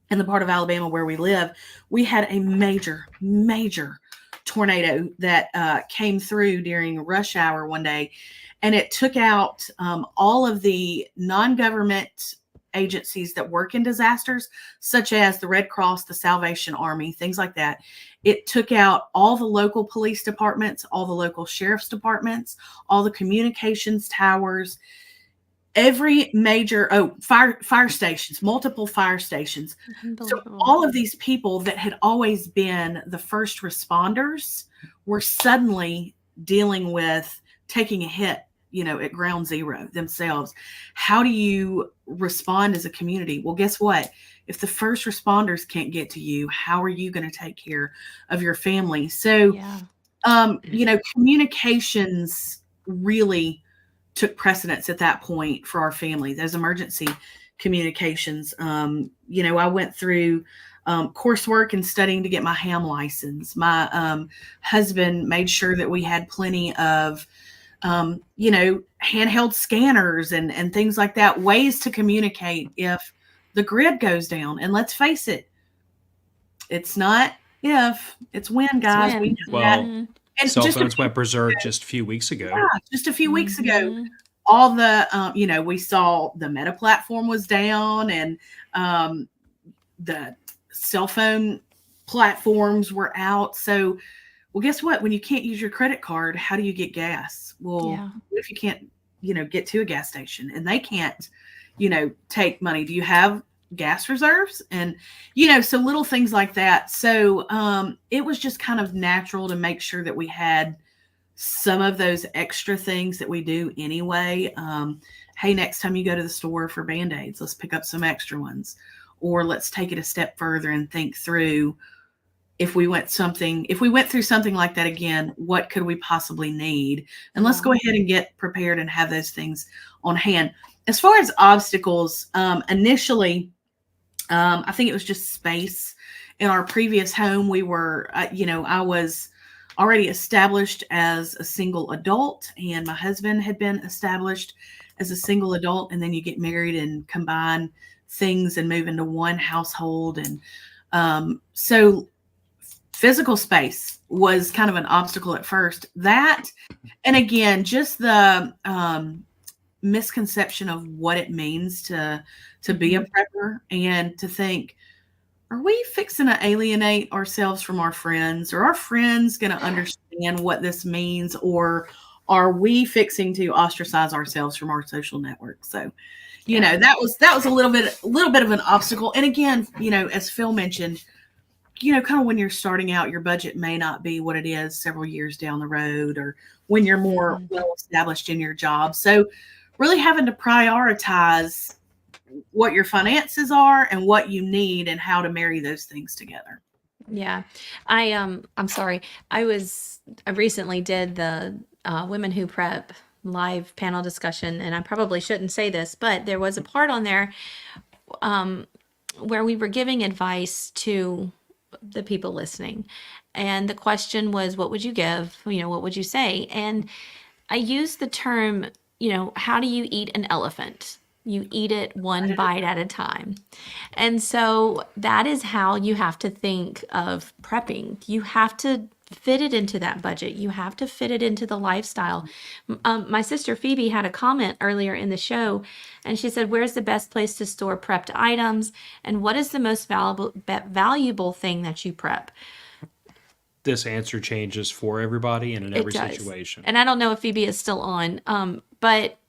in the part of Alabama where we live, we had a major, major tornado that came through during rush hour one day, and it took out all of the non-government agencies that work in disasters, such as the Red Cross, the Salvation Army, things like that. It took out all the local police departments, all the local sheriff's departments, all the communications towers, every major fire stations, multiple fire stations. So Unbelievable. all of these people that had always been the first responders were suddenly dealing with taking a hit, at ground zero themselves. How do you respond as a community? Well, guess what? If the first responders can't get to you, how are you going to take care of your family? So, Yeah. communications really took precedence at that point for our family, those emergency communications. I went through coursework and studying to get my ham license. My husband made sure that we had plenty of, handheld scanners and things like that, ways to communicate if the grid goes down. And let's face it, it's not if, it's when, It's guys. We when. know that. Mhm. And Cell just a phones few went weeks berserk ago, just a few weeks ago. just a few weeks ago, Mhm. all the we saw the Meta platform was down, and the cell phone platforms were out. So, well, guess what? When you can't use your credit card, how do you get gas? Well, Yeah. what if you can't, get to a gas station and they can't, take money? Do you have gas reserves? And, so little things like that. So it was just kind of natural to make sure that we had some of those extra things that we do anyway. Hey, next time you go to the store for Band-Aids, let's pick up some extra ones. Or let's take it a step further and think through, if we went through something like that again, what could we possibly need? And let's go ahead and get prepared and have those things on hand. As far as obstacles, initially, I think it was just space. In our previous home, we were, I was already established as a single adult, and my husband had been established as a single adult. And then you get married and combine things and move into one household. And so physical space was kind of an obstacle at first. That, and again, just the misconception of what it means to be a prepper, and to think, are we fixing to alienate ourselves from our friends? Are our friends going to understand what this means? Or are we fixing to ostracize ourselves from our social network? So, that was a little bit of an obstacle. And again, as Phil mentioned, kind of when you're starting out, your budget may not be what it is several years down the road, or when you're more well established in your job. So really having to prioritize what your finances are and what you need, and how to marry those things together. Yeah. I'm sorry. I recently did the Women Who Prep live panel discussion, and I probably shouldn't say this, but there was a part on there where we were giving advice to the people listening. And the question was, what would you give? What would you say? And I used the term, how do you eat an elephant? You eat it one bite at a time. And so that is how you have to think of prepping. You have to fit it into that budget. You have to fit it into the lifestyle. My sister Phoebe had a comment earlier in the show, and she said, where's the best place to store prepped items? And what is the most valuable thing that you prep? This answer changes for everybody and in every situation. And I don't know if Phoebe is still on, but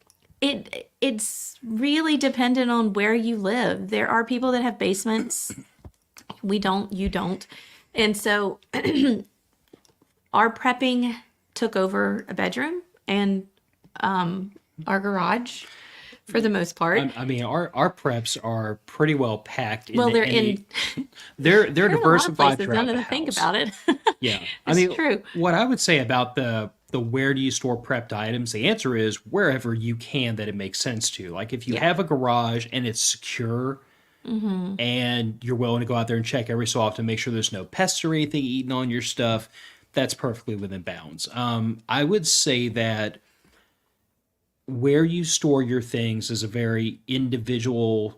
it's really dependent on where you live. There are people that have basements. We don't, you don't. And so our prepping took over a bedroom and our garage for the most part. I mean, our preps are pretty well packed. Well, they're in they're they're in a lot of diversified places. throughout Now that the I think house. about it, Yeah, I it's mean, true. what I would say about the where do you store prepped items? The answer is wherever you can that it makes sense to. Like if you Yeah. have a garage and it's secure Mm-hmm. and you're willing to go out there and check every so often, make sure there's no pests or anything eating on your stuff, that's perfectly within bounds. I would say that where you store your things is a very individual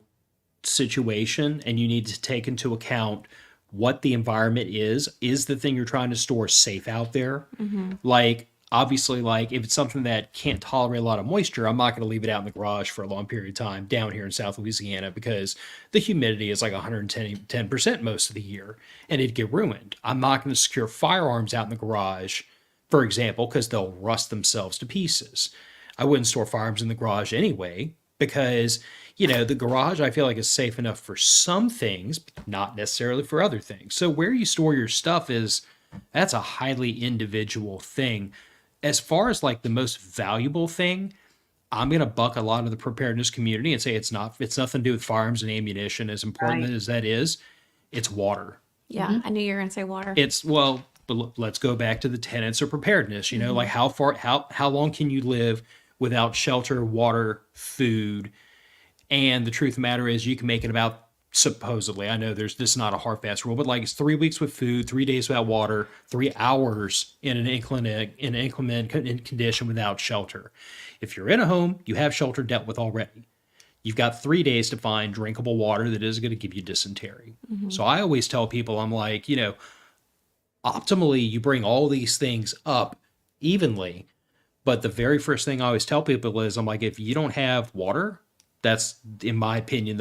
situation, and you need to take into account what the environment is. Is the thing you're trying to store safe out there? Mm-hmm. Like, obviously, like if it's something that can't tolerate a lot of moisture, I'm not going to leave it out in the garage for a long period of time down here in South Louisiana because the humidity is like 110% most of the year and it'd get ruined. I'm not going to secure firearms out in the garage, for example, because they'll rust themselves to pieces. I wouldn't store firearms in the garage anyway because, the garage I feel like is safe enough for some things, but not necessarily for other things. So where you store your stuff that's a highly individual thing. As far as like the most valuable thing, I'm gonna buck a lot of the preparedness community and say it's nothing to do with firearms and ammunition. As important Right. as that is, it's water. Yeah, Mhm. I knew you were gonna say water. But let's go back to the tenets of preparedness. Mhm. Like how long can you live without shelter, water, food? And the truth of the matter is, you can make it about, supposedly, I know this is not a hard fast rule, but like it's 3 weeks with food, 3 days without water, 3 hours in an inclement condition without shelter. If you're in a home, you have shelter dealt with already. You've got 3 days to find drinkable water that is going to give you dysentery. Mm-hmm. So I always tell people, I'm like, optimally, you bring all these things up evenly. But the very first thing I always tell people is, I'm like, if you don't have water, that's, in my opinion,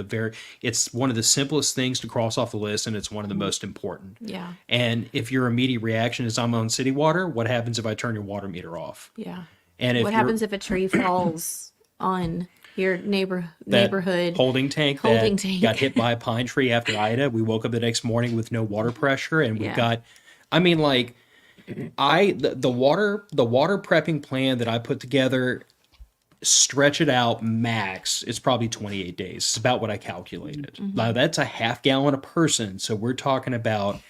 it's one of the simplest things to cross off the list, and it's one of the most important. Yeah, And if your immediate reaction is I'm on city water, what happens if I turn your water meter off? yeah. And if What you're happens if a tree falls on your that neighborhood holding tank holding that tank? got hit by a pine tree after Ida, we woke up the next morning with no water pressure, and we've Yeah. got, I mean, like, the water prepping plan that I put together, stretch it out max, it's probably 28 days. It's about what I calculated. Now that's a half gallon a person, so we're talking about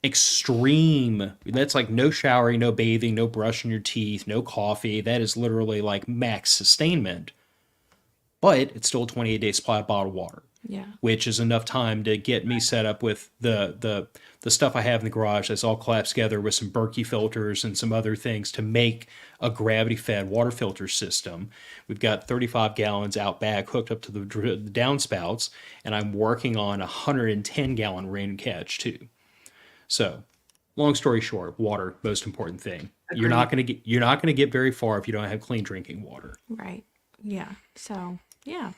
extreme. That's like no showering, no bathing, no brushing your teeth, no coffee. That is literally like max sustainment, but it's still a 28-day supply of bottled water, Yeah. which is enough time to get me set up with the stuff I have in the garage that's all collapsed together with some Berkey filters and some other things to make a gravity-fed water filter system. We've got 35 gallons out back hooked up to the downspouts, and I'm working on a 110-gallon rain catch too. So, long story short, water, most important thing. You're not gonna get very far if you don't have clean drinking water. Right. Yeah. So, yeah.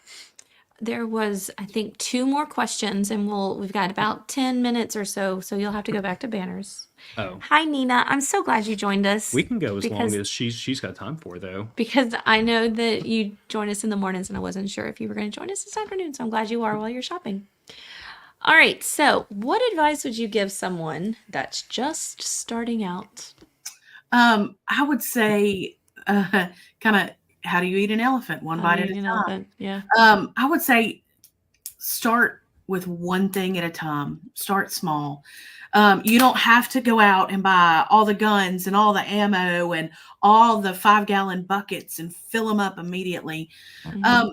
There was, I think, 2 more questions, and we've got about 10 minutes or so, so you'll have to go back to banners. Oh, Hi, Nina. I'm so glad you joined us. we can go as long Because- as she's got time for, though. Because I know that you join us in the mornings, and I wasn't sure if you were going to join us this afternoon, so I'm glad you are while you're shopping. All right. So, what advice would you give someone that's just starting out? I would say, kind of, how do you eat an elephant? One bite at a time. Yeah. I would say start with one thing at a time. Start small. You don't have to go out and buy all the guns and all the ammo and all the 5-gallon buckets and fill them up immediately. Mhm.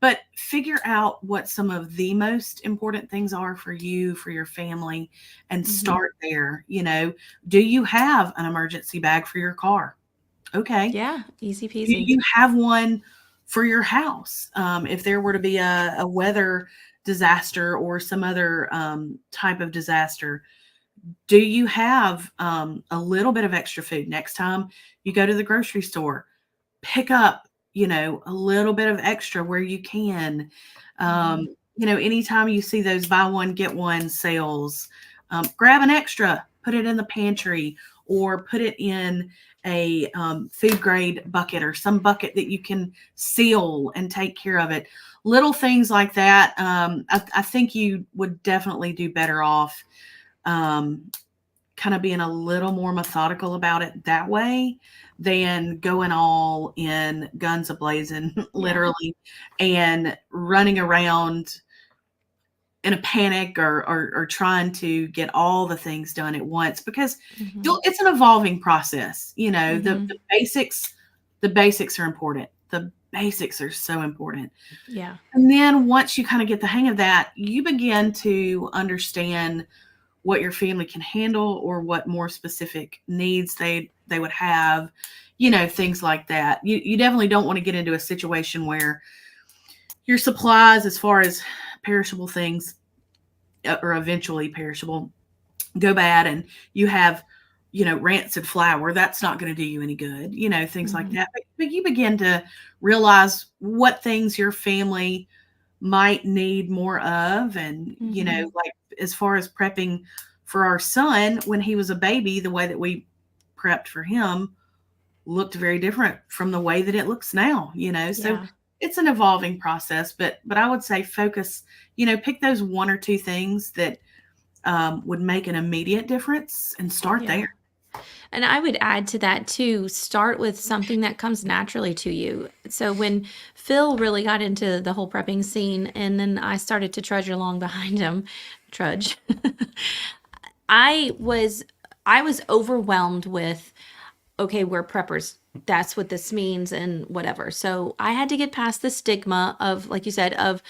But figure out what some of the most important things are for you, for your family, and start there. Do you have an emergency bag for your car? Okay. Yeah. Easy Do peasy. you have one for your house? If there were to be a weather disaster or some other type of disaster, do you have a little bit of extra food? Next time you go to the grocery store, pick up, a little bit of extra where you can. Anytime you see those buy one, get one sales, grab an extra, put it in the pantry, or put it in a food grade bucket or some bucket that you can seal and take care of it. Little things like that. I think you would definitely do better off kind of being a little more methodical about it that way than going all in guns ablazing, literally, and running around in a panic or trying to get all the things done at once, because it's an evolving process. The basics are important. The basics are so important. Yeah. And then once you kind of get the hang of that, you begin to understand what your family can handle or what more specific needs they would have, things like that. You definitely don't want to get into a situation where your supplies, as far as perishable things or eventually perishable, go bad, and you have, rancid flour. That's not going to do you any good, things like that. But you begin to realize what things your family might need more of. And, like as far as prepping for our son when he was a baby, the way that we prepped for him looked very different from the way that it looks now, so it's an evolving process. But I would say focus, pick those one or two things that would make an immediate difference and start there. And I would add to that too, start with something that comes naturally to you. So when Phil really got into the whole prepping scene, and then I started to trudge along behind him, I was overwhelmed with, okay, we're preppers. That's what this means and whatever. So I had to get past the stigma of, like you said, of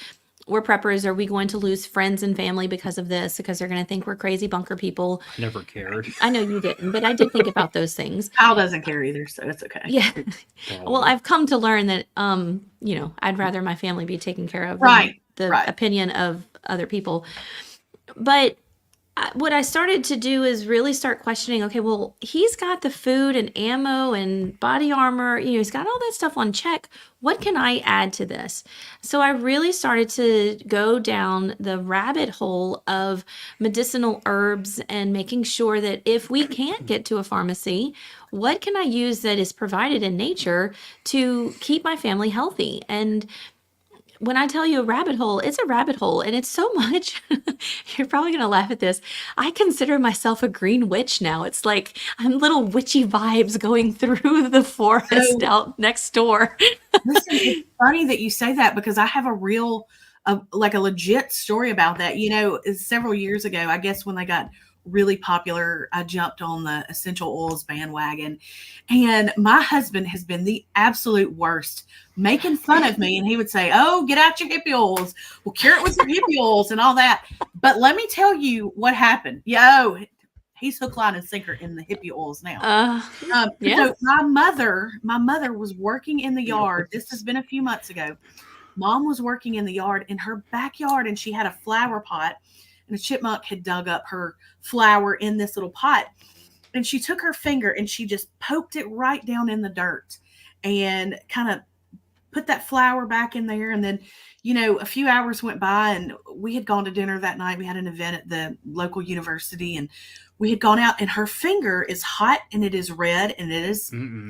we're preppers. Are we going to lose friends and family because of this? Because they're going to think we're crazy bunker people. I never cared. I know you didn't, but I did think about those things. Kyle doesn't care either, so it's okay. Yeah. Well, I've come to learn that, I'd rather my family be taken care of Right. than the opinion of other people. But what I started to do is really start questioning, okay, well, he's got the food and ammo and body armor, he's got all that stuff on check. What can I add to this? So I really started to go down the rabbit hole of medicinal herbs and making sure that if we can't get to a pharmacy, what can I use that is provided in nature to keep my family healthy? And when I tell you a rabbit hole, it's a rabbit hole, and it's so much. You're probably going to laugh at this. I consider myself a green witch now. It's like I'm little witchy vibes going through the forest out next door. Listen, it's funny that you say that, because I have a real, like a legit story about that. Several years ago, I guess when they got really popular, I jumped on the essential oils bandwagon, and my husband has been the absolute worst, making fun of me. And he would say, "Oh, get out your hippie oils. We'll cure it with some hippie oils and all that." But let me tell you what happened. He's hook, line, and sinker in the hippie oils now. So my mother was working in the yard. This has been a few months ago. Mom was working in the yard, in her backyard, and she had a flower pot, and a chipmunk had dug up her flower in this little pot. And she took her finger and she just poked it right down in the dirt and kind of put that flower back in there. And then, a few hours went by, and we had gone to dinner that night. We had an event at the local university, and we had gone out, and her finger is hot, and it is red, and it is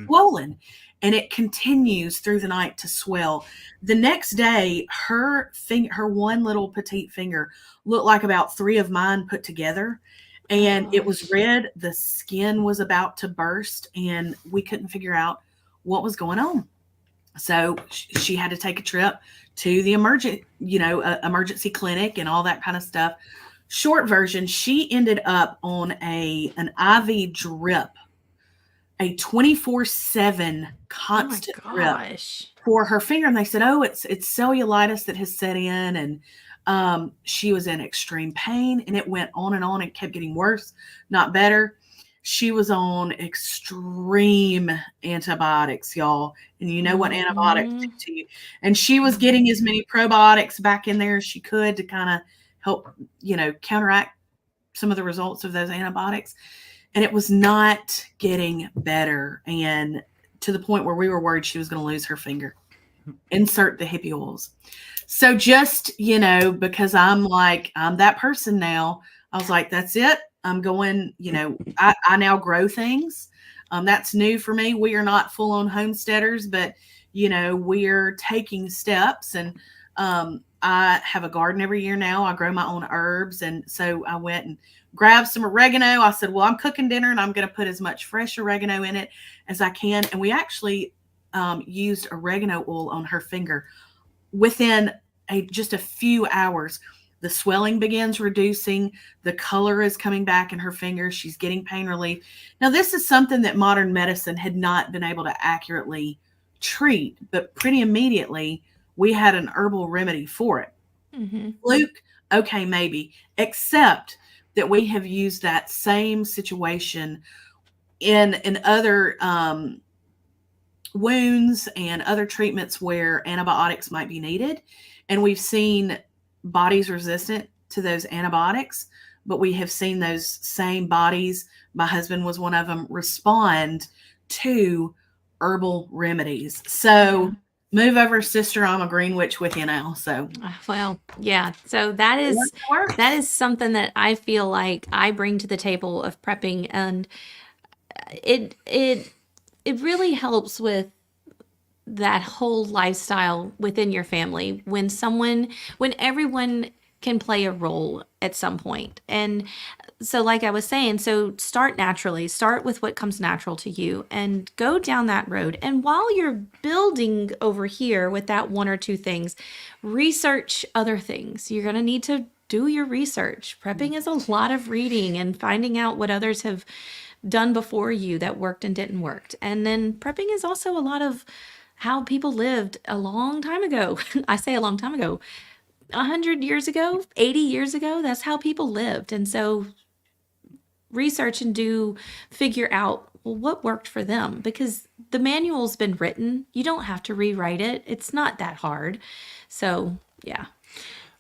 swollen, and it continues through the night to swell. The next day, her one little petite finger looked like about 3 of mine put together, and it was red. The skin was about to burst, and we couldn't figure out what was going on. So she had to take a trip to the emergency clinic and all that kind of stuff. Short version, she ended up on an IV drip, a 24/7 constant drip for her finger. And they said, "Oh, it's cellulitis that has set in." And she was in extreme pain, and it went on and kept getting worse, not better. She was on extreme antibiotics, y'all. And you know what antibiotics do to you. And she was getting as many probiotics back in there as she could to kind of help, counteract some of the results of those antibiotics. And it was not getting better. And to the point where we were worried she was going to lose her finger. Insert the hippie oils. So just, because I'm that person now, I was like, that's it. I'm going, I now grow things. That's new for me. We are not full-on homesteaders, but, we're taking steps. And I have a garden every year now. I grow my own herbs. And so I went and grabbed some oregano. I said, well, I'm cooking dinner and I'm going to put as much fresh oregano in it as I can. And we actually used oregano oil on her finger. Within just a few hours, the swelling begins reducing. The color is coming back in her fingers. She's getting pain relief. Now, this is something that modern medicine had not been able to accurately treat, but pretty immediately we had an herbal remedy for it. Mm-hmm. Luke, okay, maybe, except that we have used that same situation in other wounds and other treatments where antibiotics might be needed. And we've seen bodies resistant to those antibiotics, but we have seen those same bodies, my husband was one of them, respond to herbal remedies. So move over, sister. I'm a green witch with you now. So well, yeah. So that is something that I feel like I bring to the table of prepping, and it really helps with that whole lifestyle within your family when everyone can play a role at some point. And so like I was saying, so start naturally, start with what comes natural to you and go down that road. And while you're building over here with that one or two things, research other things. You're going to need to do your research. Prepping is a lot of reading and finding out what others have done before you that worked and didn't work. And then prepping is also a lot of how people lived a long time ago. I say a long time ago, 100 years ago, 80 years ago, that's how people lived. And so research and figure out, well, what worked for them, because the manual's been written. You don't have to rewrite it. It's not that hard. So, yeah.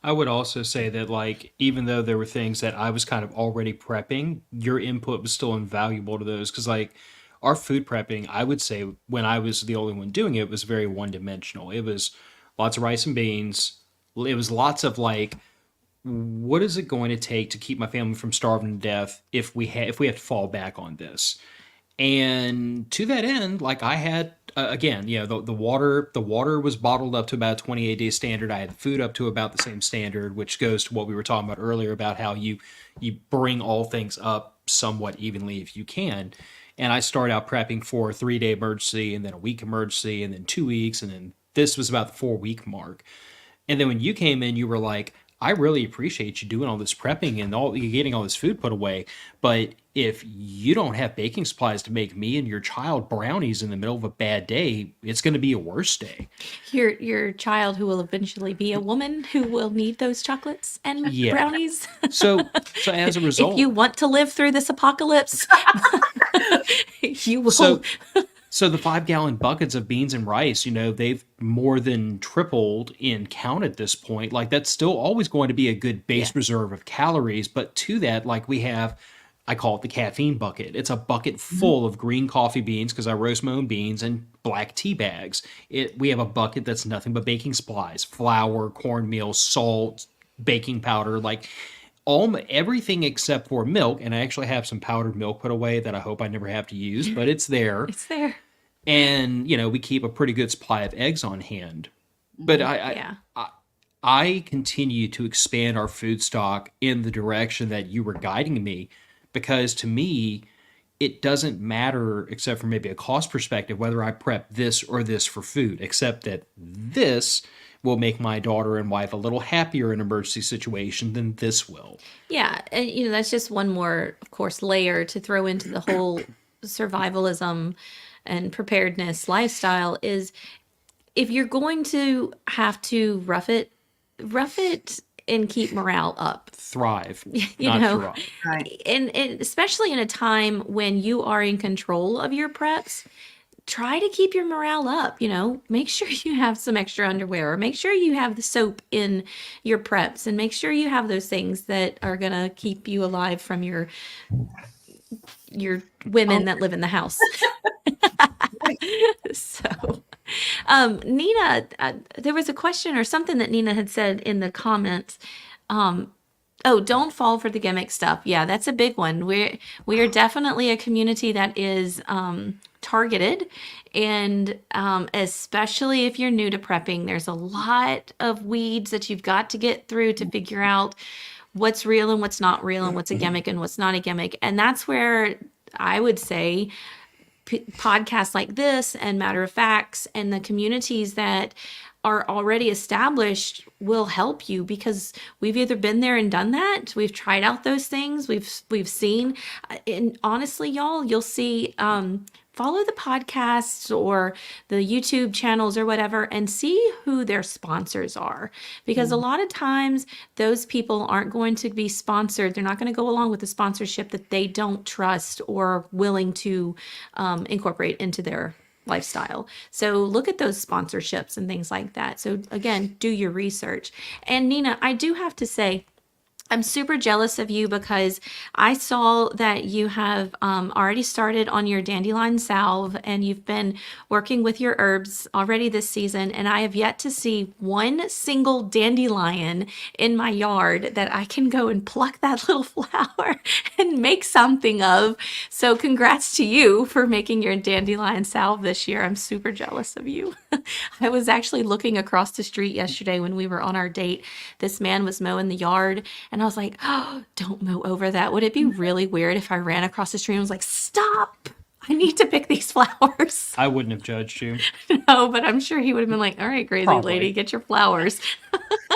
I would also say that, like, even though there were things that I was kind of already prepping, your input was still invaluable to those. Because, like, our food prepping, I would say, when I was the only one doing it, was very one dimensional. It was lots of rice and beans. It was lots of, like, what is it going to take to keep my family from starving to death if we have to fall back on this? And to that end, like, I had again, the water was bottled up to about a 28-day standard. I had the food up to about the same standard, which goes to what we were talking about earlier about how you bring all things up somewhat evenly if you can. And I started out prepping for a 3-day emergency, and then a week emergency, and then 2 weeks, and then this was about the 4-week mark. And then when you came in, you were like, I really appreciate you doing all this prepping and you getting all this food put away. But if you don't have baking supplies to make me and your child brownies in the middle of a bad day, it's going to be a worse day. Your child, who will eventually be a woman, who will need those chocolates and brownies. So as a result, if you want to live through this apocalypse, you will. So the 5-gallon buckets of beans and rice, they've more than tripled in count at this point. Like, that's still always going to be a good base reserve of calories. But to that, like, we have, I call it the caffeine bucket. It's a bucket full of green coffee beans, because I roast my own beans, and black tea bags. We have a bucket that's nothing but baking supplies, flour, cornmeal, salt, baking powder, like everything except for milk. And I actually have some powdered milk put away that I hope I never have to use, but it's there. It's there. And, we keep a pretty good supply of eggs on hand. But I continue to expand our food stock in the direction that you were guiding me, because to me, it doesn't matter, except for maybe a cost perspective, whether I prep this or this for food, except that this will make my daughter and wife a little happier in an emergency situation than this will. Yeah. And, that's just one more, of course, layer to throw into the whole survivalism and preparedness lifestyle. Is if you're going to have to rough it and keep morale up. Thrive, not thrive. Right. And especially in a time when you are in control of your preps, try to keep your morale up. Make sure you have some extra underwear, or make sure you have the soap in your preps, and make sure you have those things that are going to keep you alive from your women that live in the house. So, Nina, there was a question or something that Nina had said in the comments. Don't fall for the gimmick stuff. Yeah, that's a big one. We are definitely a community that is targeted. And especially if you're new to prepping, there's a lot of weeds that you've got to get through to figure out what's real and what's not real and what's a gimmick and what's not a gimmick. And that's where I would say podcasts like this and Matter of Facts and the communities that are already established will help you, because we've either been there and done that. We've tried out those things. We've seen, and honestly, y'all, you'll see, follow the podcasts or the YouTube channels or whatever and see who their sponsors are. Because a lot of times those people aren't going to be sponsored. They're not going to go along with the sponsorship that they don't trust or willing to incorporate into their lifestyle. So look at those sponsorships and things like that. So again, do your research. And Nina, I do have to say, I'm super jealous of you because I saw that you have already started on your dandelion salve and you've been working with your herbs already this season. And I have yet to see one single dandelion in my yard that I can go and pluck that little flower and make something of. So congrats to you for making your dandelion salve this year. I'm super jealous of you. I was actually looking across the street yesterday when we were on our date. This man was mowing the yard. And I was like, oh, don't mow over that. Would it be really weird if I ran across the street and was like, stop, I need to pick these flowers? I wouldn't have judged you. No, but I'm sure he would have been like, all right, crazy Probably. lady, get your flowers.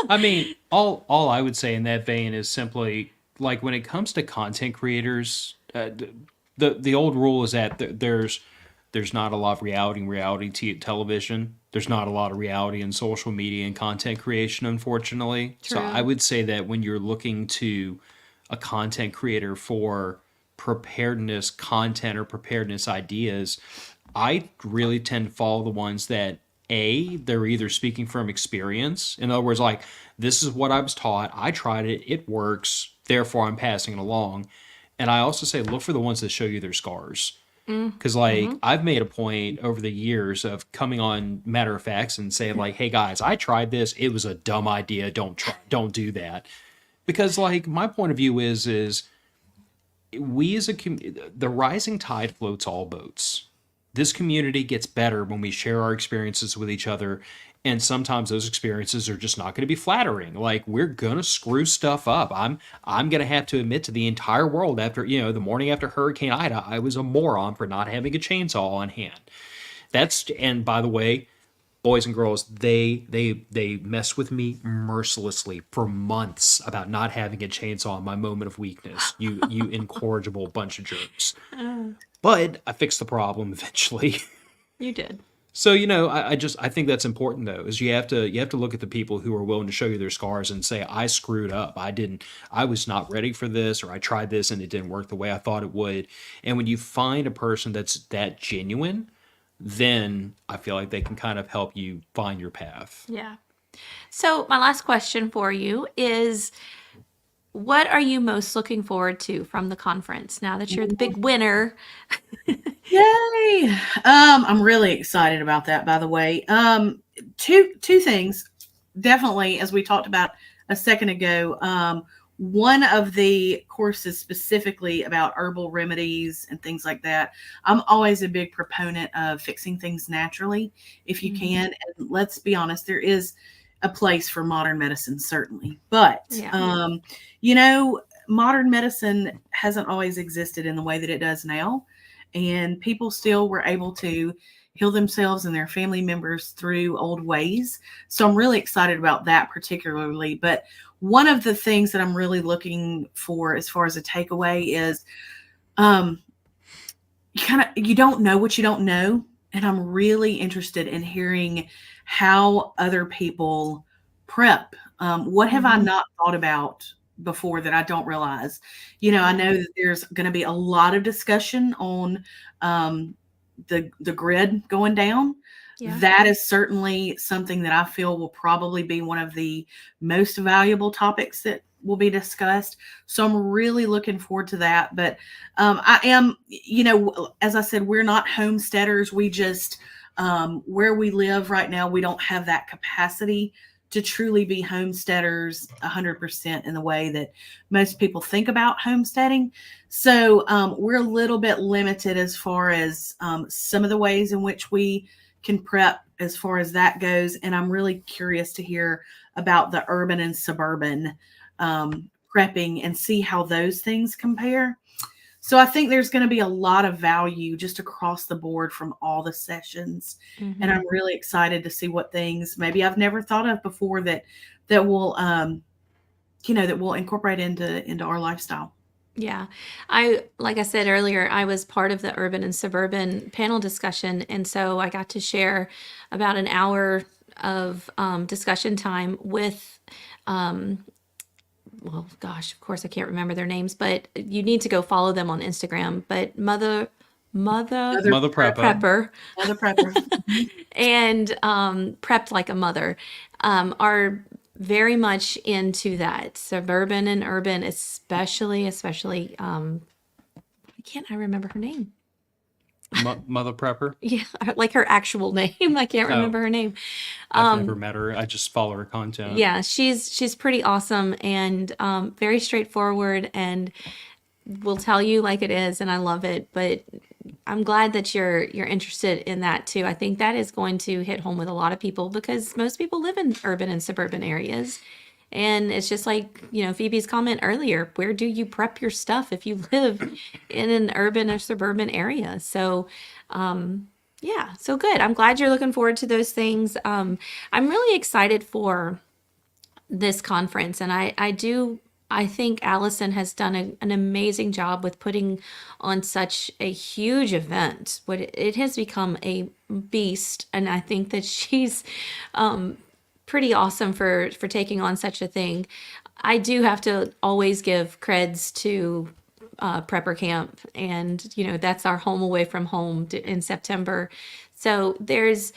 I mean, all I would say in that vein is simply, like, when it comes to content creators, the old rule is that there's not a lot of reality television. There's not a lot of reality in social media and content creation, unfortunately. True. So I would say that when you're looking to a content creator for preparedness content or preparedness ideas, I really tend to follow the ones that, they're either speaking from experience. In other words, like, this is what I was taught. I tried it. It works. Therefore, I'm passing it along. And I also say, look for the ones that show you their scars. Because, like, I've made a point over the years of coming on Matter of Facts and saying, like, hey, guys, I tried this. It was a dumb idea. Don't do that. Because, like, my point of view is we as a the rising tide floats all boats. This community gets better when we share our experiences with each other. And sometimes those experiences are just not going to be flattering. Like, we're going to screw stuff up. I'm going to have to admit to the entire world after, the morning after Hurricane Ida, I was a moron for not having a chainsaw on hand. And by the way, boys and girls, they mess with me mercilessly for months about not having a chainsaw in my moment of weakness. You incorrigible bunch of jerks. But I fixed the problem eventually. You did. So, I think that's important, though, is you have to look at the people who are willing to show you their scars and say, I screwed up. I was not ready for this, or I tried this and it didn't work the way I thought it would. And when you find a person that's that genuine, then I feel like they can kind of help you find your path. Yeah. So my last question for you is, what are you most looking forward to from the conference now that you're the big winner? Yay! I'm really excited about that, by the way. Two things. Definitely, as we talked about a second ago, one of the courses specifically about herbal remedies and things like that. I'm always a big proponent of fixing things naturally if you can. And let's be honest, there is a place for modern medicine, certainly. But, modern medicine hasn't always existed in the way that it does now. And people still were able to heal themselves and their family members through old ways. So I'm really excited about that particularly. But one of the things that I'm really looking for as far as a takeaway is you don't know what you don't know. And I'm really interested in hearing how other people prep. What have I not thought about before that I don't realize? I know that there's going to be a lot of discussion on the grid going down. Yeah. That is certainly something that I feel will probably be one of the most valuable topics that will be discussed. So I'm really looking forward to that. But I am, as I said, we're not homesteaders. We just, where we live right now, we don't have that capacity to truly be homesteaders 100% in the way that most people think about homesteading. So we're a little bit limited as far as some of the ways in which we can prep as far as that goes. And I'm really curious to hear about the urban and suburban prepping and see how those things compare. So I think there's going to be a lot of value just across the board from all the sessions. Mm-hmm. And I'm really excited to see what things maybe I've never thought of before that will that we'll incorporate into our lifestyle. Yeah. Like I said earlier, I was part of the urban and suburban panel discussion. And so I got to share about an hour of discussion time with, well, gosh, of course I can't remember their names, but you need to go follow them on Instagram. But Mother Mother Prepper. Prepper Mother Prepper. and Prepped Like a Mother are very much into that suburban and urban, especially why can't I remember her name? Mother Prepper. Yeah, like her actual name. I can't remember her name. I've never met her. I just follow her content. Yeah, she's pretty awesome and very straightforward and will tell you like it is, and I love it. But I'm glad that you're interested in that too. I think that is going to hit home with a lot of people because most people live in urban and suburban areas. And it's just like, Phoebe's comment earlier, where do you prep your stuff if you live in an urban or suburban area? So, yeah, so good. I'm glad you're looking forward to those things. I'm really excited for this conference. And I think Allison has done an amazing job with putting on such a huge event. It has become a beast. And I think that she's, pretty awesome for taking on such a thing. I do have to always give creds to Prepper Camp, and that's our home away from home in September. So there's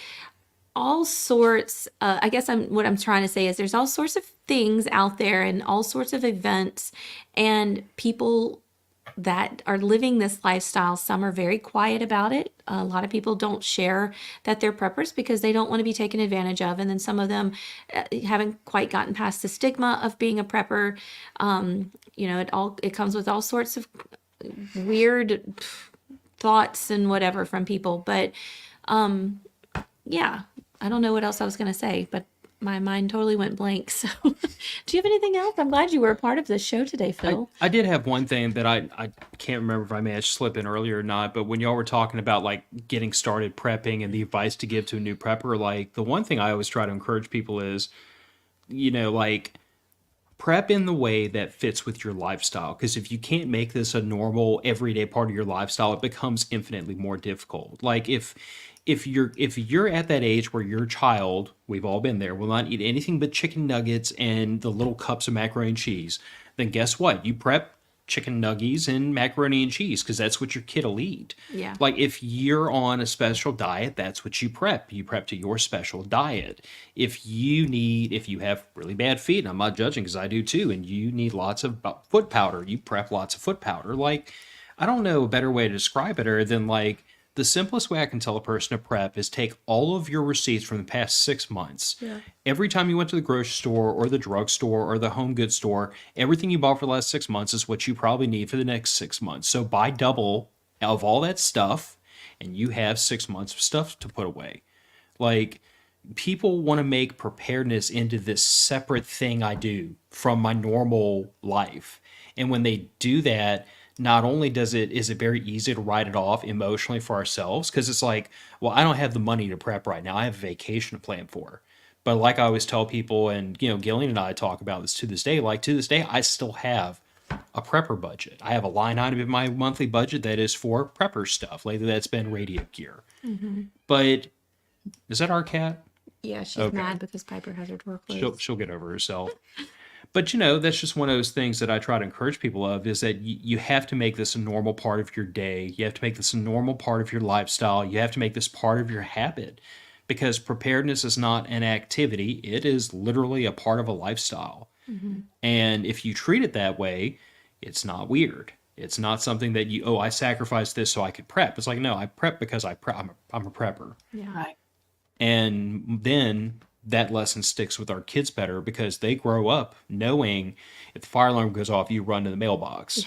all sorts. I guess what I'm trying to say is there's all sorts of things out there and all sorts of events and people that are living this lifestyle. Some are very quiet about it. A lot of people don't share that they're preppers because they don't want to be taken advantage of. And then some of them haven't quite gotten past the stigma of being a prepper. It comes with all sorts of weird thoughts and whatever from people. But yeah, I don't know what else I was going to say, but my mind totally went blank. So do you have anything else? I'm glad you were a part of the show today, Phil. I did have one thing that I can't remember if I managed to slip in earlier or not, but when y'all were talking about like getting started prepping and the advice to give to a new prepper, like the one thing I always try to encourage people is, like prep in the way that fits with your lifestyle. Because if you can't make this a normal everyday part of your lifestyle, it becomes infinitely more difficult. Like if you're at that age where your child, we've all been there, will not eat anything but chicken nuggets and the little cups of macaroni and cheese, then guess what? You prep chicken nuggets and macaroni and cheese because that's what your kid will eat. Yeah. Like if you're on a special diet, that's what you prep. You prep to your special diet. If you have really bad feet, and I'm not judging because I do too, and you need lots of foot powder, you prep lots of foot powder. Like, I don't know a better way to describe it other than like, the simplest way I can tell a person to prep is take all of your receipts from the past 6 months. Yeah. Every time you went to the grocery store or the drugstore or the home goods store, everything you bought for the last 6 months is what you probably need for the next 6 months. So buy double of all that stuff, and you have 6 months of stuff to put away. Like, people want to make preparedness into this separate thing I do from my normal life. And when they do that, not only is it very easy to write it off emotionally for ourselves, because it's like, well, I don't have the money to prep right now. I have a vacation to plan for. But like I always tell people, and Gillian and I talk about this to this day, I still have a prepper budget. I have a line item in my monthly budget that is for prepper stuff. Lately that's been radio gear. Mm-hmm. But is that our cat? Yeah, she's mad because Piper has her door closed. She'll get over herself. But, that's just one of those things that I try to encourage people of is that you have to make this a normal part of your day. You have to make this a normal part of your lifestyle. You have to make this part of your habit because preparedness is not an activity. It is literally a part of a lifestyle. Mm-hmm. And if you treat it that way, it's not weird. It's not something that I sacrificed this so I could prep. It's like, no, I prep because I'm a prepper. Yeah. Right. And then that lesson sticks with our kids better because they grow up knowing if the fire alarm goes off, you run to the mailbox.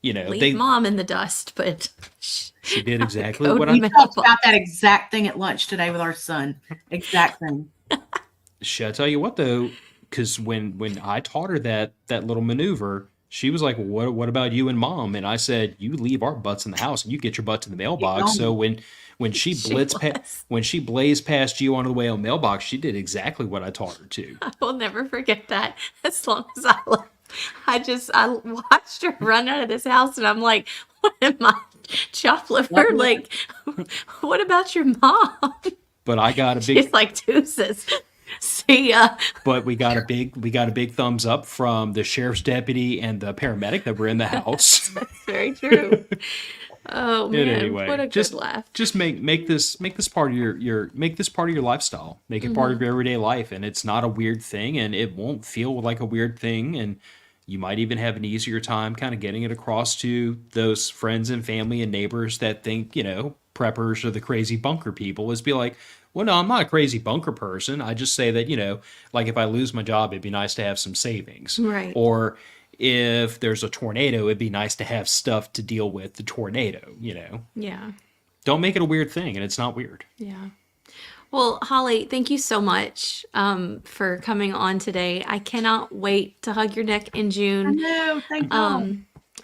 You know, Leave mom in the dust, but she did exactly Go to what the We I talked mailbox. about that exact thing at lunch today with our son. Exact thing. should I tell you what though, because when I taught her that little maneuver, she was like, what about you and mom? And I said, you leave our butts in the house and you get your butt to the Get mailbox. So going. when she She was. when she blazed past you on the way on mailbox, she did exactly what I taught her to. I will never forget that as long as I live. I watched her run out of this house, and I'm like, what am I, chopped liver? Love Like, what about your mom? But I got a She's big like, deuces. See ya. but we got a big thumbs up from the sheriff's deputy and the paramedic that were in the house. That's very true. Oh And man, anyway, what a good laugh. just make this part of your make this part of your lifestyle. Make it part of your everyday life, and it's not a weird thing, and it won't feel like a weird thing, and you might even have an easier time kind of getting it across to those friends and family and neighbors that think, preppers are the crazy bunker people, is be like, well, no, I'm not a crazy bunker person. I just say that, like if I lose my job, it'd be nice to have some savings. Right. Or if there's a tornado, it'd be nice to have stuff to deal with the tornado, Yeah. Don't make it a weird thing, and it's not weird. Yeah. Well, Holly, thank you so much for coming on today. I cannot wait to hug your neck in I June. know. Thank God.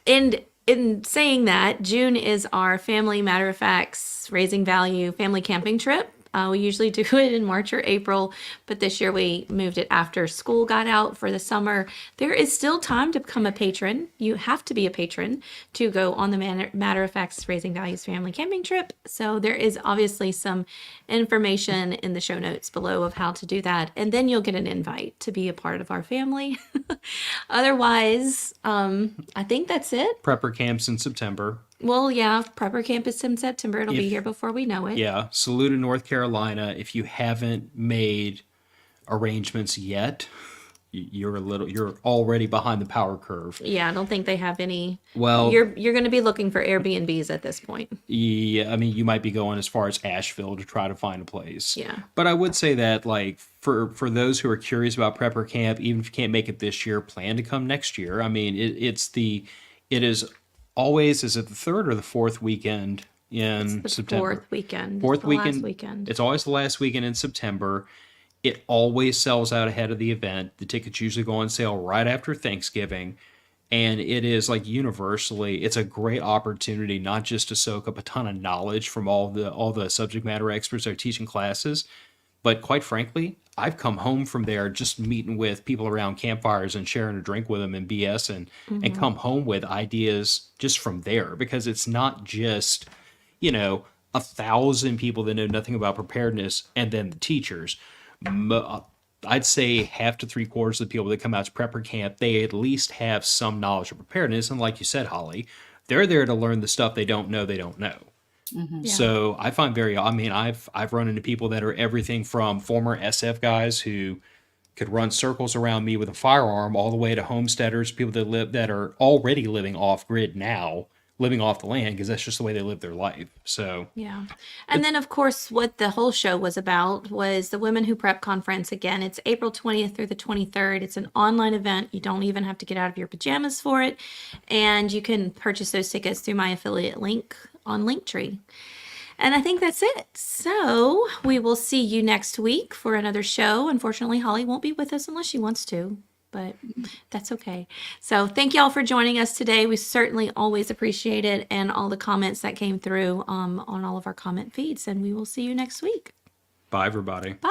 And in saying that, June is our family matter of facts raising value family camping trip. We usually do it in March or April, but this year we moved it after school got out for the summer. There is still time to become a patron. You have to be a patron to go on the Matter of Facts Raising Values family camping trip. So there is obviously some information in the show notes below of how to do that. And then you'll get an invite to be a part of our family. Otherwise, I think that's it. Prepper camps in September. Well, yeah, Prepper Camp is in September. It'll be If- here before we know it. Yeah, salute in North Carolina. If you haven't made arrangements yet, you're already behind the power curve. Yeah, I don't think they have any. Well, You're going to be looking for Airbnbs at this point. yeah, I mean, you might be going as far as Asheville to try to find a place. Yeah. But I would say that, like, for those who are curious about Prepper Camp, even if you can't make it this year, plan to come next year. I mean, it is always, is it the third or the fourth weekend in The September? fourth weekend. Fourth the weekend. Last weekend. It's always the last weekend in September. It always sells out ahead of the event. The tickets usually go on sale right after Thanksgiving. And it is like universally, it's a great opportunity not just to soak up a ton of knowledge from all the subject matter experts that are teaching classes, but quite frankly, I've come home from there just meeting with people around campfires and sharing a drink with them and BS and come home with ideas just from there, because it's not just, 1,000 people that know nothing about preparedness and then the teachers. I'd say half to three quarters of the people that come out to Prepper Camp, they at least have some knowledge of preparedness. And like you said, Holly, they're there to learn the stuff they don't know. Yeah. So I find I've run into people that are everything from former SF guys who could run circles around me with a firearm, all the way to homesteaders, people that are already living off grid now, living off the land because that's just the way they live their life. So Yeah. And then, of course, what the whole show was about was the Women Who Prep Conference. Again, it's April 20th through the 23rd. It's an online event. You don't even have to get out of your pajamas for it. And you can purchase those tickets through my affiliate link on Linktree. And I think that's it. So we will see you next week for another show. Unfortunately, Holly won't be with us unless she wants to, but that's okay. So thank y'all for joining us today. We certainly always appreciate it, and all the comments that came through on all of our comment feeds. And we will see you next week. bye, everybody. Bye.